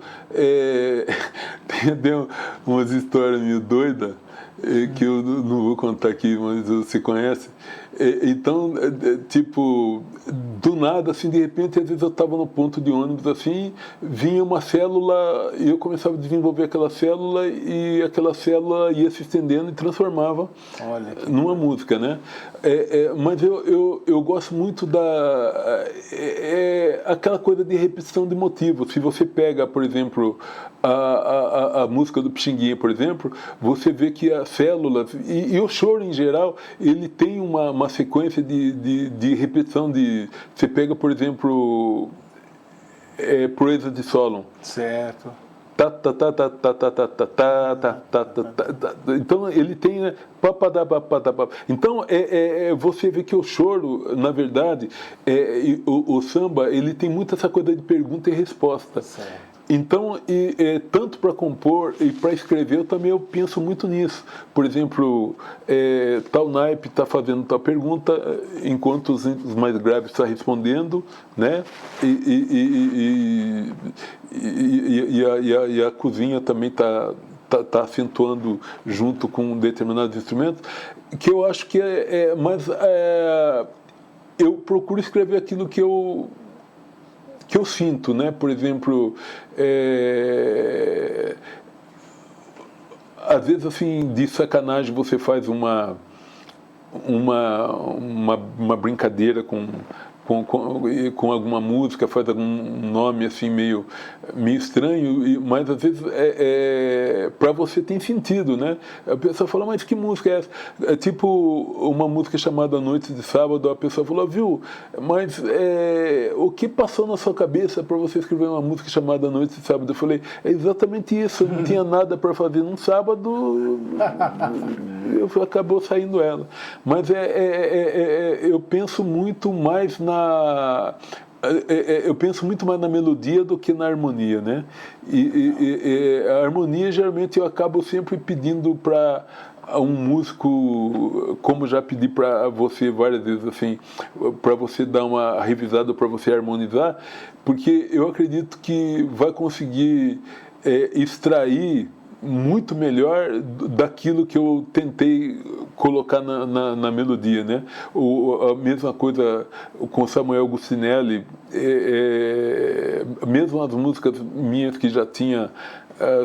tem umas histórias meio doidas, que eu não vou contar aqui, mas você conhece. Então, tipo, do nada, assim, de repente, às vezes eu estava no ponto de ônibus, assim, vinha uma célula, e eu começava a desenvolver aquela célula, e aquela célula ia se estendendo e transformava numa música, né? Mas eu gosto muito aquela coisa de repetição de motivos. Se você pega, por exemplo, a música do Pixinguinha, por exemplo, você vê que as células, e o choro em geral, ele tem uma sequência de repetição de... Você pega, por exemplo, Proeza de Solon. Certo. Então ele tem, né? Então você vê que o choro, na verdade, o samba, ele tem muito essa coisa de pergunta e resposta. Certo. Então, tanto para compor e para escrever, eu penso muito nisso. Por exemplo, tal naipe está fazendo tal pergunta, enquanto os mais graves estão respondendo, né? E a cozinha também está acentuando junto com determinados instrumentos, que eu acho que mas eu procuro escrever aquilo que eu sinto, né? Por exemplo, às vezes, assim, de sacanagem, você faz uma brincadeira com alguma música, faz algum nome assim meio estranho, mas às vezes para você tem sentido, né? A pessoa fala, mas que música é essa? É tipo uma música chamada Noite de Sábado, a pessoa falou, viu, mas o que passou na sua cabeça para você escrever uma música chamada Noite de Sábado? Eu falei, é exatamente isso, eu não tinha nada para fazer num sábado, acabou saindo ela. Mas eu penso muito mais eu penso muito mais na melodia do que na harmonia, né? A harmonia, geralmente, eu acabo sempre pedindo para um músico, como já pedi para você várias vezes, assim, para você dar uma revisada, para você harmonizar, porque eu acredito que vai conseguir extrair muito melhor daquilo que eu tentei colocar na melodia, né? A mesma coisa com Samuel Gustinelli, mesmo as músicas minhas que já tinha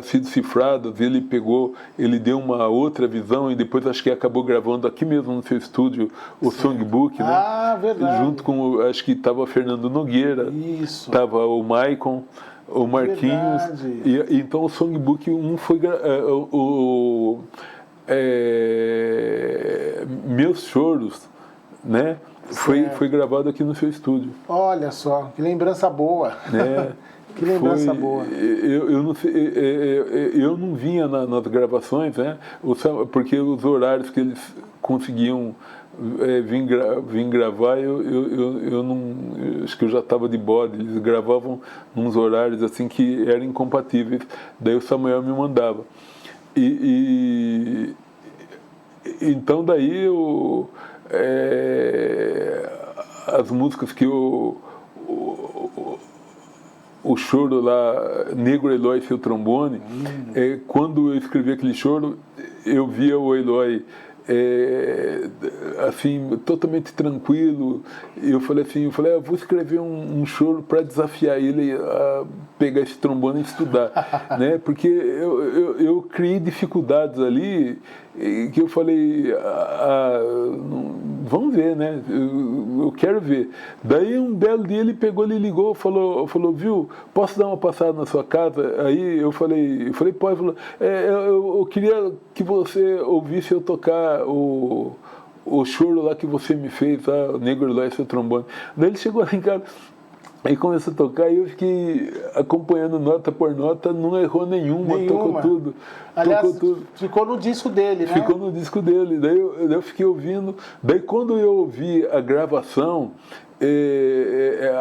sido cifradas, ele deu uma outra visão e depois acho que acabou gravando aqui mesmo no seu estúdio o Songbook, né? Ah, verdade. Junto com, acho que estava Fernando Nogueira, estava o Maicon, o Marquinhos, e então o Songbook foi Meus Choros, né? Foi gravado aqui no seu estúdio. Olha só, que lembrança boa. Que lembrança boa. Eu não vinha nas gravações, né? Porque os horários que eles conseguiam vir gravar, eu não, acho que eu já estava de bode. Eles gravavam nos horários assim que eram incompatíveis. Daí o Samuel me mandava. Então daí as músicas que o choro lá, Negro Eloy e seu trombone, quando eu escrevi aquele choro, eu via o Eloy assim, totalmente tranquilo. Eu falei assim, eu vou escrever um choro para desafiar ele a pegar esse trombone e estudar, né? Porque eu criei dificuldades ali que eu falei, vamos ver, né? Eu quero ver. Daí um belo dia ele pegou, ele ligou, falou, viu, posso dar uma passada na sua casa? Aí eu falei, pode. Falou, eu queria que você ouvisse eu tocar o choro lá que você me fez, tá? O Negro Eloy, seu trombone. Daí ele chegou lá em casa, aí começou a tocar e eu fiquei acompanhando nota por nota, não errou nenhuma. Tocou tudo. Aliás, tocou tudo. Ficou no disco dele, né? Ficou no disco dele. Daí eu fiquei ouvindo. Daí quando eu ouvi a gravação,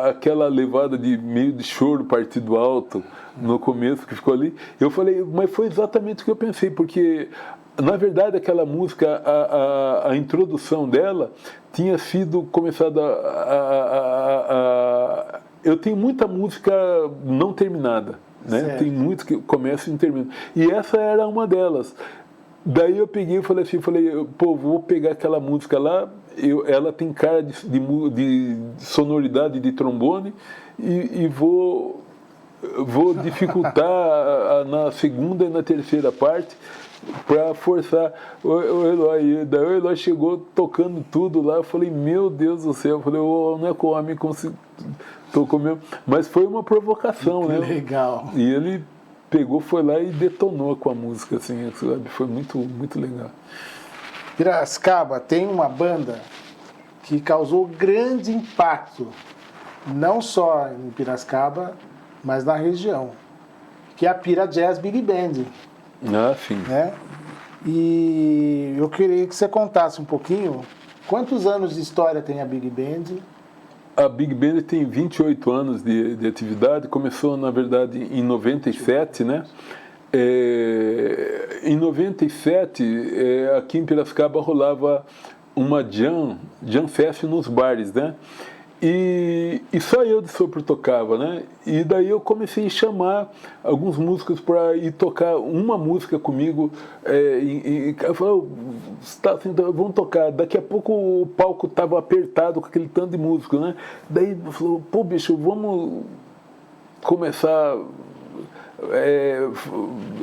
aquela levada de meio de choro partido alto no começo que ficou ali, eu falei, mas foi exatamente o que eu pensei, porque na verdade aquela música, a introdução dela tinha sido começada eu tenho muita música não terminada, né? Tem muito que começa e não termina, e essa era uma delas. Daí eu peguei e falei assim, vou pegar aquela música lá, ela tem cara de sonoridade de trombone, e vou dificultar na segunda e na terceira parte para forçar o Eloy. Daí o Eloy chegou tocando tudo lá, eu falei, meu Deus do céu, eu falei, não é com o homem tocou mesmo. Mas foi uma provocação, né? Legal. E ele pegou, foi lá e detonou com a música, assim, sabe? Foi muito, muito legal. Piracicaba tem uma banda que causou grande impacto, não só em Piracicaba, mas na região, que é a Pira Jazz Big Band. Ah, sim. Né? E eu queria que você contasse um pouquinho quantos anos de história tem a Big Band. A Big Band tem 28 anos de atividade, começou, na verdade, em 97, né? Em 97, aqui em Piracicaba rolava uma jam fest nos bares, né? E só eu de sopro tocava, né? E daí eu comecei a chamar alguns músicos para ir tocar uma música comigo. Eu falei, vamos tocar. Daqui a pouco o palco estava apertado com aquele tanto de músico, né? Daí falou, bicho, vamos começar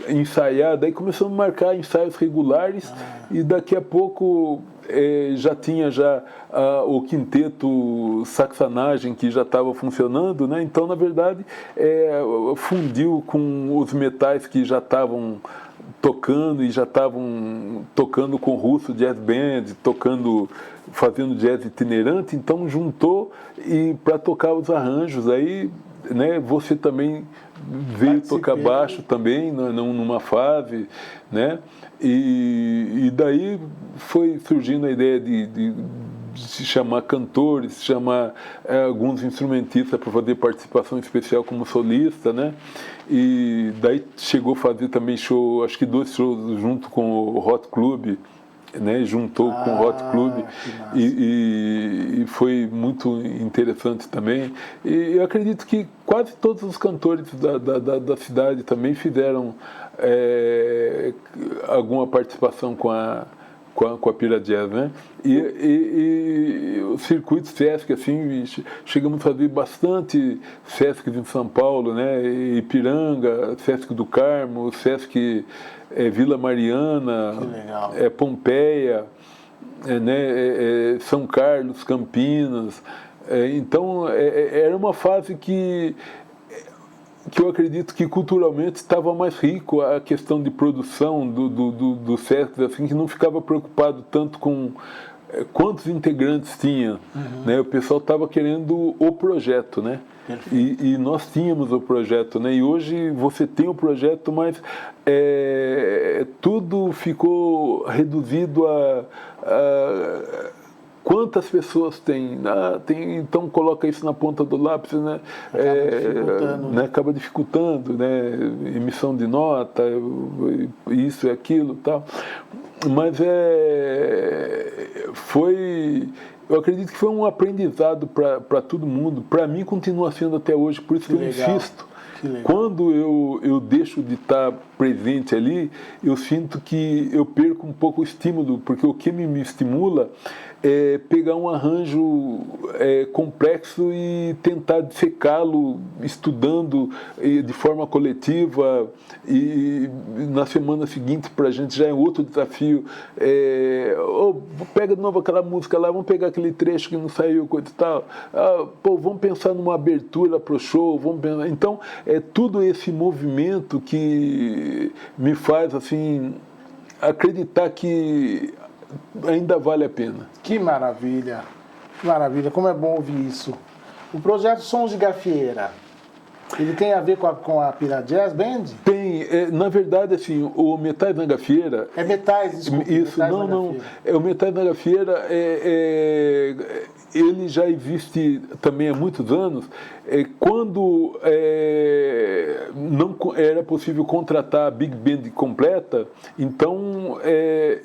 ensaiar. Daí começamos a marcar ensaios regulares e daqui a pouco já tinha o quinteto saxanagem que já estava funcionando, né? Então, na verdade, fundiu com os metais que já estavam tocando e já estavam tocando com o Russo Jazz Band, fazendo jazz itinerante, então juntou e para tocar os arranjos. Aí, né, você também veio tocar baixo também numa fase, né? E daí foi surgindo a ideia de se chamar cantores, se chamar alguns instrumentistas para fazer participação especial como solista, né? E daí chegou a fazer também show, acho que 2 shows junto com o Hot Club, né? Juntou com o Hot Club e foi muito interessante também. E eu acredito que quase todos os cantores da cidade também fizeram alguma participação com a Pira Jazz, né? E o circuito Sesc, assim, chegamos a fazer bastante Sesc em São Paulo, né? Ipiranga, Sesc do Carmo, Sesc Vila Mariana, Pompeia, né? São Carlos, Campinas. Então, era uma fase que que eu acredito que culturalmente estava mais rico a questão de produção do Sesc, assim, que não ficava preocupado tanto com quantos integrantes tinha, né? O pessoal estava querendo o projeto, né? E nós tínhamos o projeto, né? E hoje você tem o projeto, mas tudo ficou reduzido a quantas pessoas tem? Então coloca isso na ponta do lápis, né? Acaba dificultando, né? Emissão de nota, isso e aquilo, tal. Mas eu acredito que foi um aprendizado para todo mundo. Para mim continua sendo até hoje, por isso que eu insisto. Quando eu deixo de estar presente ali, eu sinto que eu perco um pouco o estímulo, porque o que me estimula é pegar um arranjo complexo e tentar dissecá-lo estudando de forma coletiva, e na semana seguinte para a gente já é outro desafio. Pega de novo aquela música lá, vamos pegar aquele trecho que não saiu, coisa e tal. Vamos pensar numa abertura para o show, vamos pensar. Então, é tudo esse movimento que me faz assim acreditar que ainda vale a pena. Que maravilha, como é bom ouvir isso. O projeto Sons de Gafieira, ele tem a ver com a Pira Jazz Band? Tem, na verdade, assim, o Metais na Gafieira... É Metais, desculpa. Isso, Metais não. O Metais na Gafieira, ele já existe também há muitos anos. Quando não era possível contratar a Big Band completa, então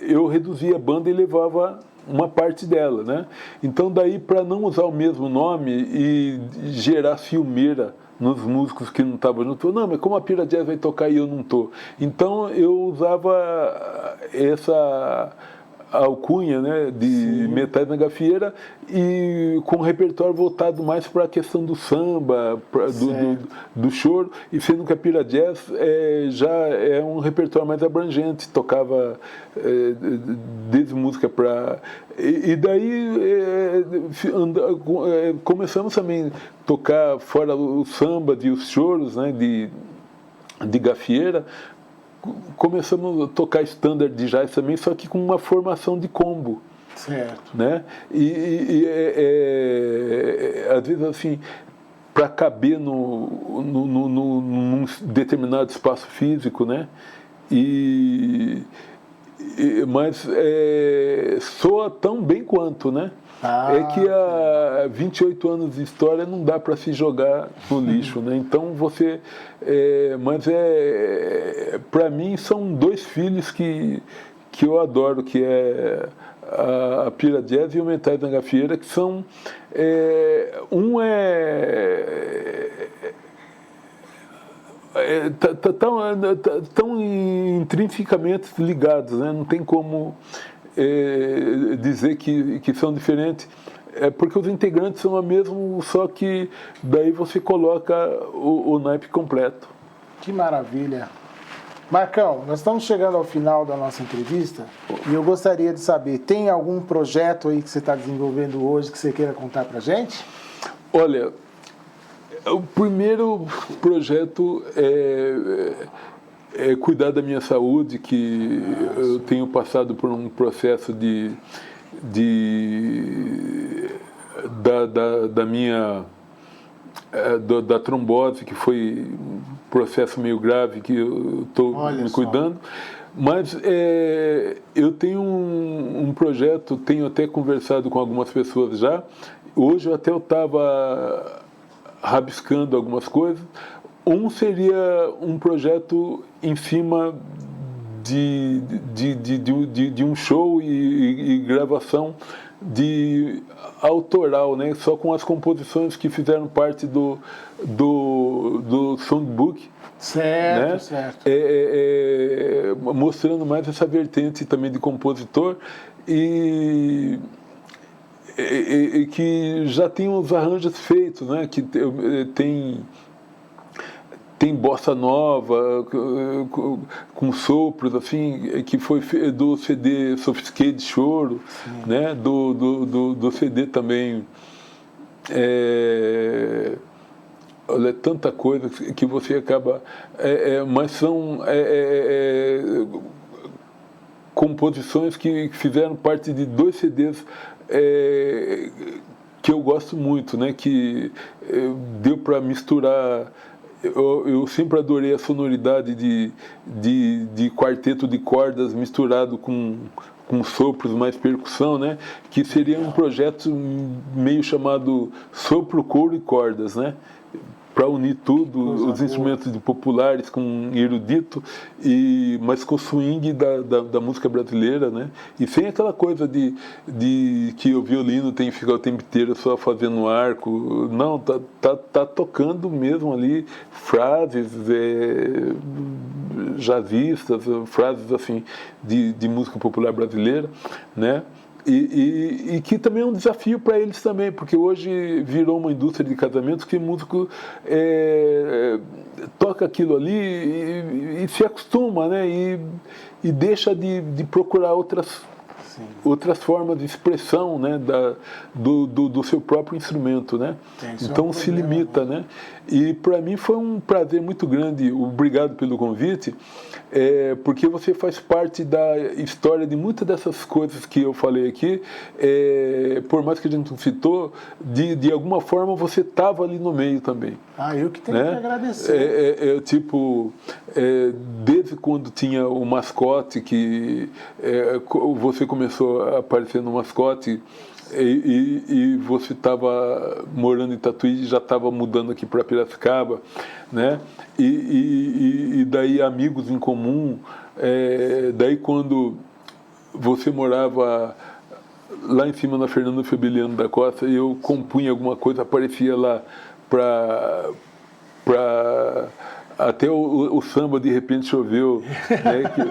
eu reduzia a banda e levava uma parte dela, né? Então daí, para não usar o mesmo nome e gerar ciumeira nos músicos que não estavam junto, não, mas como a Pira Jazz vai tocar e eu não tô? Então eu usava essa alcunha, né, de Metais na Gafieira, e com um repertório voltado mais para a questão do samba, do choro, e sendo que a Pira Jazz já é um repertório mais abrangente, tocava desde música para... E daí começamos também a tocar fora o samba e os choros, né, de gafieira. Começamos a tocar standard de jazz também, só que com uma formação de combo. Certo. Né? Às vezes, assim, para caber num determinado espaço físico, né? Mas soa tão bem quanto, né? É que há 28 anos de história não dá para se jogar no lixo, né? Então você... mas para mim são dois filhos que eu adoro, que é a Pira Jazz e o Metais na Gafieira, que são... tão intrinsecamente ligados, né? Não tem como dizer que são diferentes, porque os integrantes são a mesma, só que daí você coloca o naipe completo. Que maravilha. Marcão, nós estamos chegando ao final da nossa entrevista e eu gostaria de saber, tem algum projeto aí que você está desenvolvendo hoje que você queira contar pra gente? Olha, o primeiro projeto é cuidar da minha saúde, que eu tenho passado por um processo da trombose, que foi um processo meio grave, que eu estou me cuidando. Mas eu tenho um projeto, tenho até conversado com algumas pessoas já. Hoje eu estava rabiscando algumas coisas. Um seria um projeto em cima de um show e gravação autoral, né? Só com as composições que fizeram parte do songbook. Certo, né? Certo. Mostrando mais essa vertente também de compositor e que já tem os arranjos feitos, né? Que tem bossa nova, com sopros, assim, que foi do CD Sophisticated Choro, né? Do CD também olha, é tanta coisa que você acaba... mas são composições que fizeram parte de 2 CDs que eu gosto muito, né? Que deu para misturar... Eu sempre adorei a sonoridade de quarteto de cordas misturado com sopros mais percussão, né? Que seria um projeto meio chamado sopro, couro e cordas, né? Para unir tudo, os instrumentos populares com erudito, mas com swing da música brasileira, né? E sem aquela coisa de que o violino tem que ficar o tempo inteiro só fazendo arco. Não, tá tocando mesmo ali frases jazzistas, frases assim de música popular brasileira, né? E que também é um desafio para eles também, porque hoje virou uma indústria de casamentos que o músico toca aquilo ali e se acostuma, né? E deixa de procurar outras formas de expressão, né? do seu próprio instrumento, né? Então se limita, né? E para mim foi um prazer muito grande, obrigado pelo convite, porque você faz parte da história de muitas dessas coisas que eu falei aqui, por mais que a gente não citou, de alguma forma você estava ali no meio também. Eu que tenho, né, que agradecer. Desde quando tinha o mascote, que você começou a aparecer no mascote, e você estava morando em Tatuí e já estava mudando aqui para Piracicaba, né? E daí amigos em comum, daí quando você morava lá em cima na Fernando Febeliano da Costa, eu compunha alguma coisa, aparecia lá para até o samba De Repente Choveu, né? Que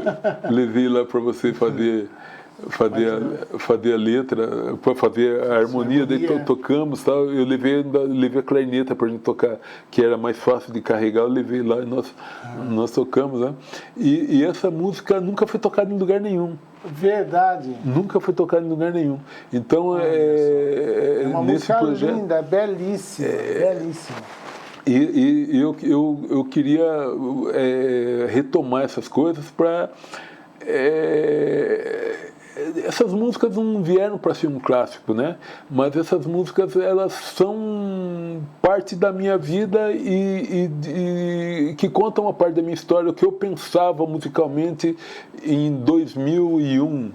levei lá para você fazer a letra, para fazer a harmonia, daí tocamos, tal. Eu levei a clarineta para a gente tocar, que era mais fácil de carregar, eu levei lá e nós tocamos, né? E essa música nunca foi tocada em lugar nenhum. Verdade. Nunca foi tocada em lugar nenhum. Então, é uma nesse música projeto, linda, belíssima, belíssima. E eu queria retomar essas coisas para... essas músicas não vieram para ser um clássico, né? Mas essas músicas, elas são parte da minha vida e que contam uma parte da minha história, o que eu pensava musicalmente em 2001.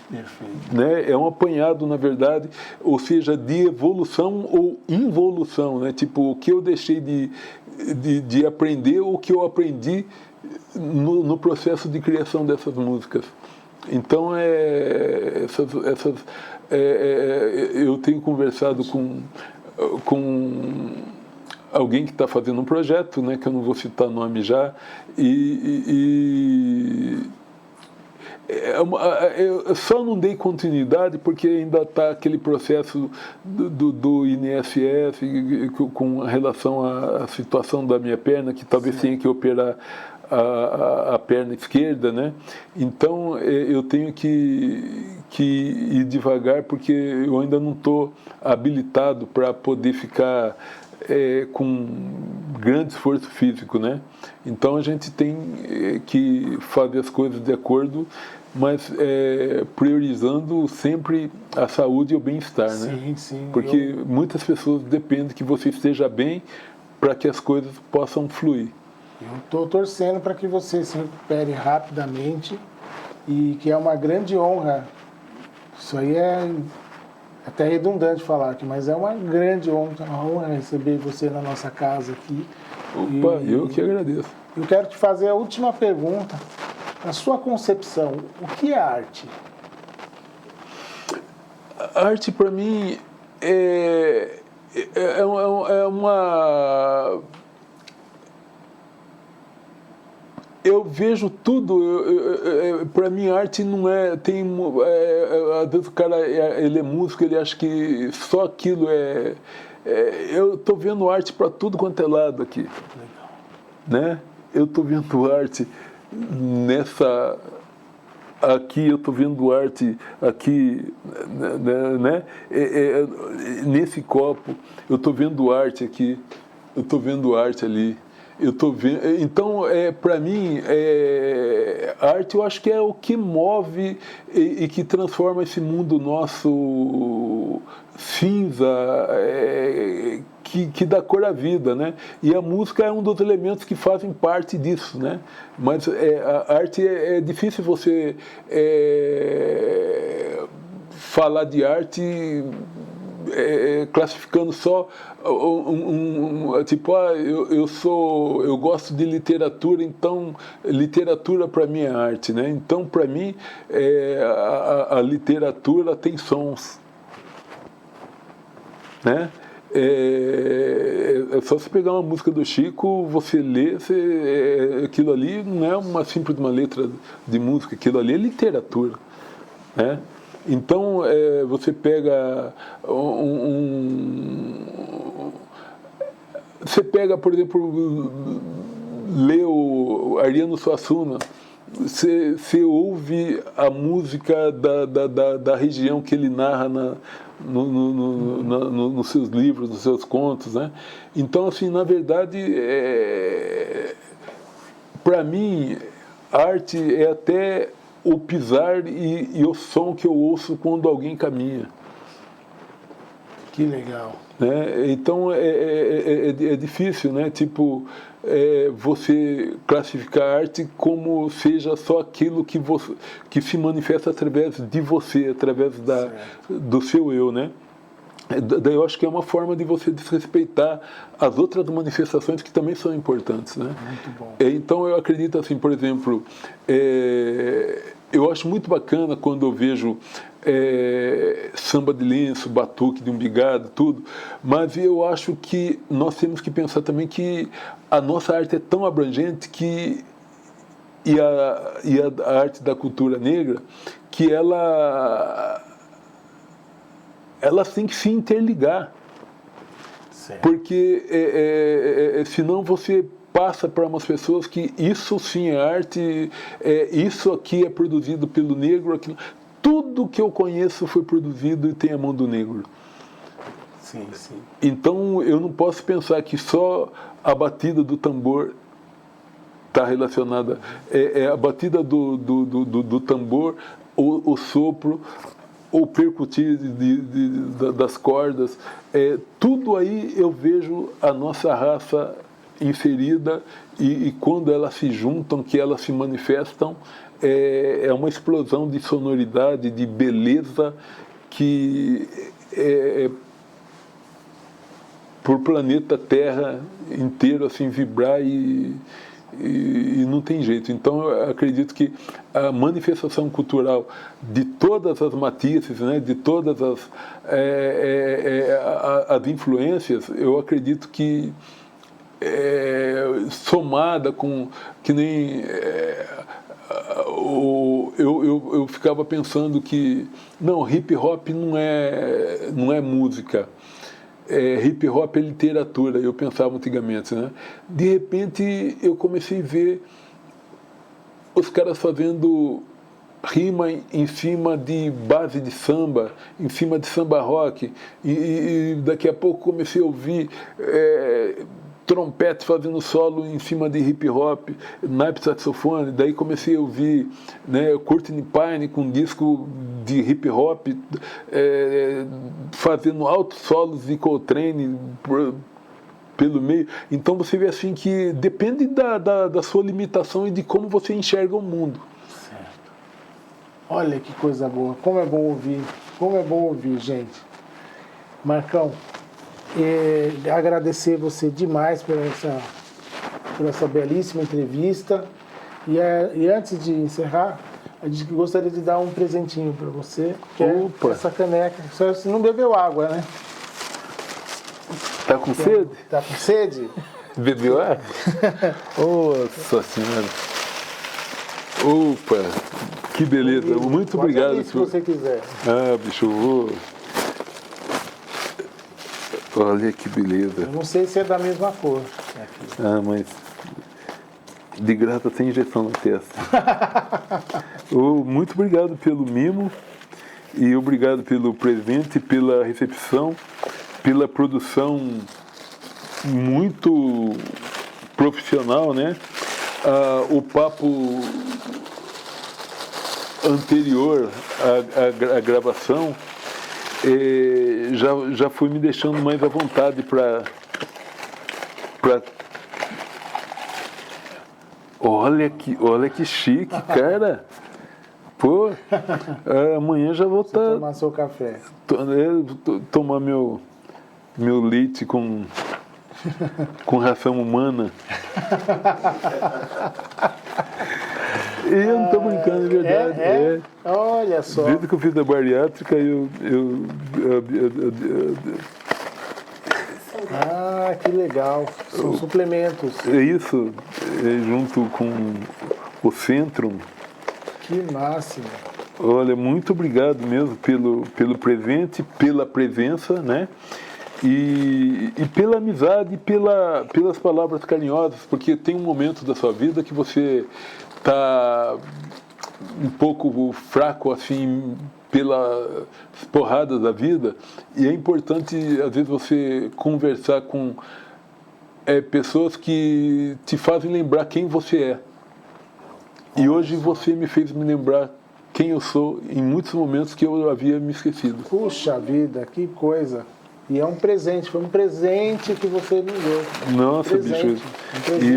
Perfeito. Né? É um apanhado, na verdade, ou seja, de evolução ou involução, né? Tipo, o que eu deixei de aprender, o que eu aprendi no processo de criação dessas músicas. Então, eu tenho conversado com alguém que está fazendo um projeto, né, que eu não vou citar nome já, eu só não dei continuidade porque ainda está aquele processo do INSS com relação à situação da minha perna, que talvez tenha que operar a perna esquerda, né? Então eu tenho que ir devagar porque eu ainda não estou habilitado para poder ficar com grande esforço físico, né? Então a gente tem que fazer as coisas de acordo, mas priorizando sempre a saúde e o bem-estar, né? Sim. Porque muitas pessoas dependem que você esteja bem para que as coisas possam fluir. Eu estou torcendo para que você se recupere rapidamente e que é uma grande honra. Isso aí é até redundante falar aqui, mas é uma grande honra receber você na nossa casa aqui. Opa, eu que agradeço. Eu quero te fazer a última pergunta. Na sua concepção, o que é arte? A arte, para mim, é uma... Eu vejo tudo, para mim a arte não é, às vezes o cara, ele é músico, ele acha que só aquilo eu estou vendo arte para tudo quanto é lado aqui. Legal. Né? Eu estou vendo arte aqui, eu estou vendo arte aqui, né? Nesse copo, eu estou vendo arte aqui, eu estou vendo arte ali. Eu tô vendo, então, para mim, a arte eu acho que é o que move e que transforma esse mundo nosso cinza, que dá cor à vida, né? E a música é um dos elementos que fazem parte disso, né? Mas a arte é difícil você falar de arte classificando só tipo, eu gosto de literatura, então literatura para mim é arte, né? Então para mim a literatura tem sons, né? É só você pegar uma música do Chico, você lê, aquilo ali não é uma letra de música, aquilo ali é literatura, né? Então, você pega você pega, por exemplo, lê o Ariano Suassuna, você ouve a música da região que ele narra nos seus livros, nos seus contos, né? Então, assim, na verdade, para mim, arte é até o pisar e o som que eu ouço quando alguém caminha. Que legal. Né? Então é difícil, né? Tipo, você classificar a arte como seja só aquilo que se manifesta através de você, através do seu eu, né? Daí eu acho que é uma forma de você desrespeitar as outras manifestações que também são importantes, né? Muito bom. Então eu acredito assim, por exemplo, eu acho muito bacana quando eu vejo samba de lenço, batuque de umbigado, tudo, mas eu acho que nós temos que pensar também que a nossa arte é tão abrangente e a arte da cultura negra, que elas têm que se interligar. Certo. Porque senão você passa para umas pessoas que isso sim é arte, isso aqui é produzido pelo negro, aquilo. Tudo que eu conheço foi produzido e tem a mão do negro. Sim, sim. Então eu não posso pensar que só a batida do tambor está relacionada. A batida do tambor, o sopro, o percutir das cordas, tudo aí eu vejo a nossa raça inserida e quando elas se juntam, que elas se manifestam, é uma explosão de sonoridade, de beleza que por planeta Terra inteiro assim vibrar e não tem jeito. Então eu acredito que a manifestação cultural de todas as matizes, né, de todas as influências, eu acredito que somada com que nem eu ficava pensando que não, hip hop não é música. Hip hop é literatura, eu pensava antigamente, né? De repente eu comecei a ver os caras fazendo rima em cima de base de samba, em cima de samba rock, e daqui a pouco comecei a ouvir trompete fazendo solo em cima de hip hop, naipe saxofone, daí comecei a ouvir, né, Courtney Pine com disco de hip hop, fazendo altos solos de Coltrane pelo meio. Então você vê assim que depende da sua limitação e de como você enxerga o mundo. Certo. Olha que coisa boa, como é bom ouvir, gente. Marcão, agradecer você demais por essa belíssima entrevista. E antes de encerrar, a gente gostaria de dar um presentinho para você, que é essa caneca. Você não bebeu água, né? Tá com sede? Tá com sede? Bebeu água? Nossa Senhora! Opa! Que beleza! Muito obrigado. Se você quiser. Ah, bicho, olha que beleza. Eu não sei se é da mesma cor. Ah, mas de graça tem injeção na testa. Muito obrigado pelo mimo e obrigado pelo presente, pela recepção, pela produção muito profissional, né? O papo anterior à gravação já foi me deixando mais à vontade para olha que chique, cara. Pô, amanhã já vou estar tomar seu café, tomar meu leite com ração humana. E eu não estou brincando, é verdade. Olha só. Desde que eu fiz a bariátrica, que legal. São suplementos. É isso, junto com o Centrum. Que máximo. Olha, muito obrigado mesmo pelo presente, pela presença, né? E pela amizade e pelas palavras carinhosas, porque tem um momento da sua vida que você está um pouco fraco, assim, pelas porradas da vida, e é importante, às vezes, você conversar com pessoas que te fazem lembrar quem você é. E hoje você me fez me lembrar quem eu sou em muitos momentos que eu havia me esquecido. Puxa vida, que coisa. E é um presente, foi um presente que você me deu. Nossa, bicho. Um presente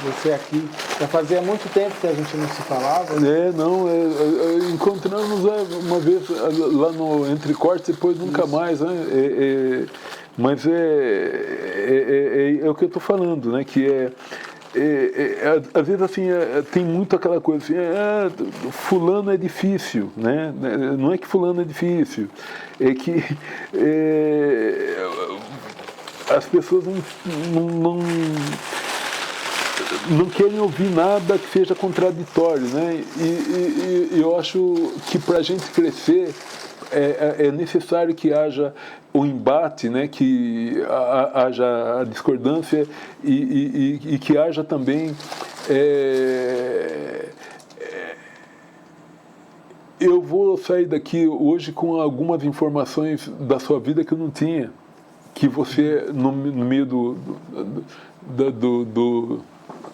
você aqui. Já fazia muito tempo que a gente não se falava. Encontramos uma vez lá no Entre Cortes, depois nunca mais, né? Mas é o que eu estou falando, né? Que às vezes assim tem muito aquela coisa assim, fulano é difícil, né? Não é que fulano é difícil, é que as pessoas não querem ouvir nada que seja contraditório, né? E eu acho que para a gente crescer é necessário que haja o embate, né? Que haja a discordância e que haja também eu vou sair daqui hoje com algumas informações da sua vida que eu não tinha, que você no meio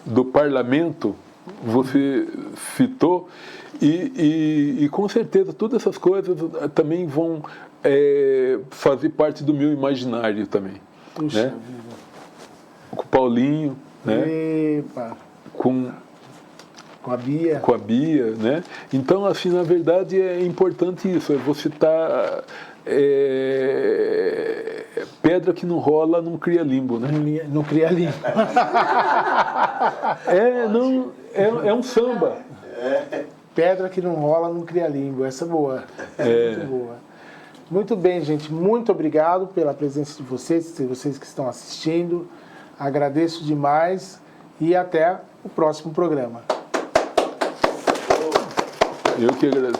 do parlamento você citou, e com certeza todas essas coisas também vão fazer parte do meu imaginário também. Puxa, né? Com o Paulinho, né? Epa. Com a Bia. Com a Bia, né? Então, assim, na verdade é importante isso, você estar pedra que não rola não cria limbo, né? Não cria limbo. É um samba. Pedra que não rola não cria limbo. Essa é boa. Muito boa. Muito bem, gente. Muito obrigado pela presença de vocês que estão assistindo. Agradeço demais e até o próximo programa. Eu que agradeço.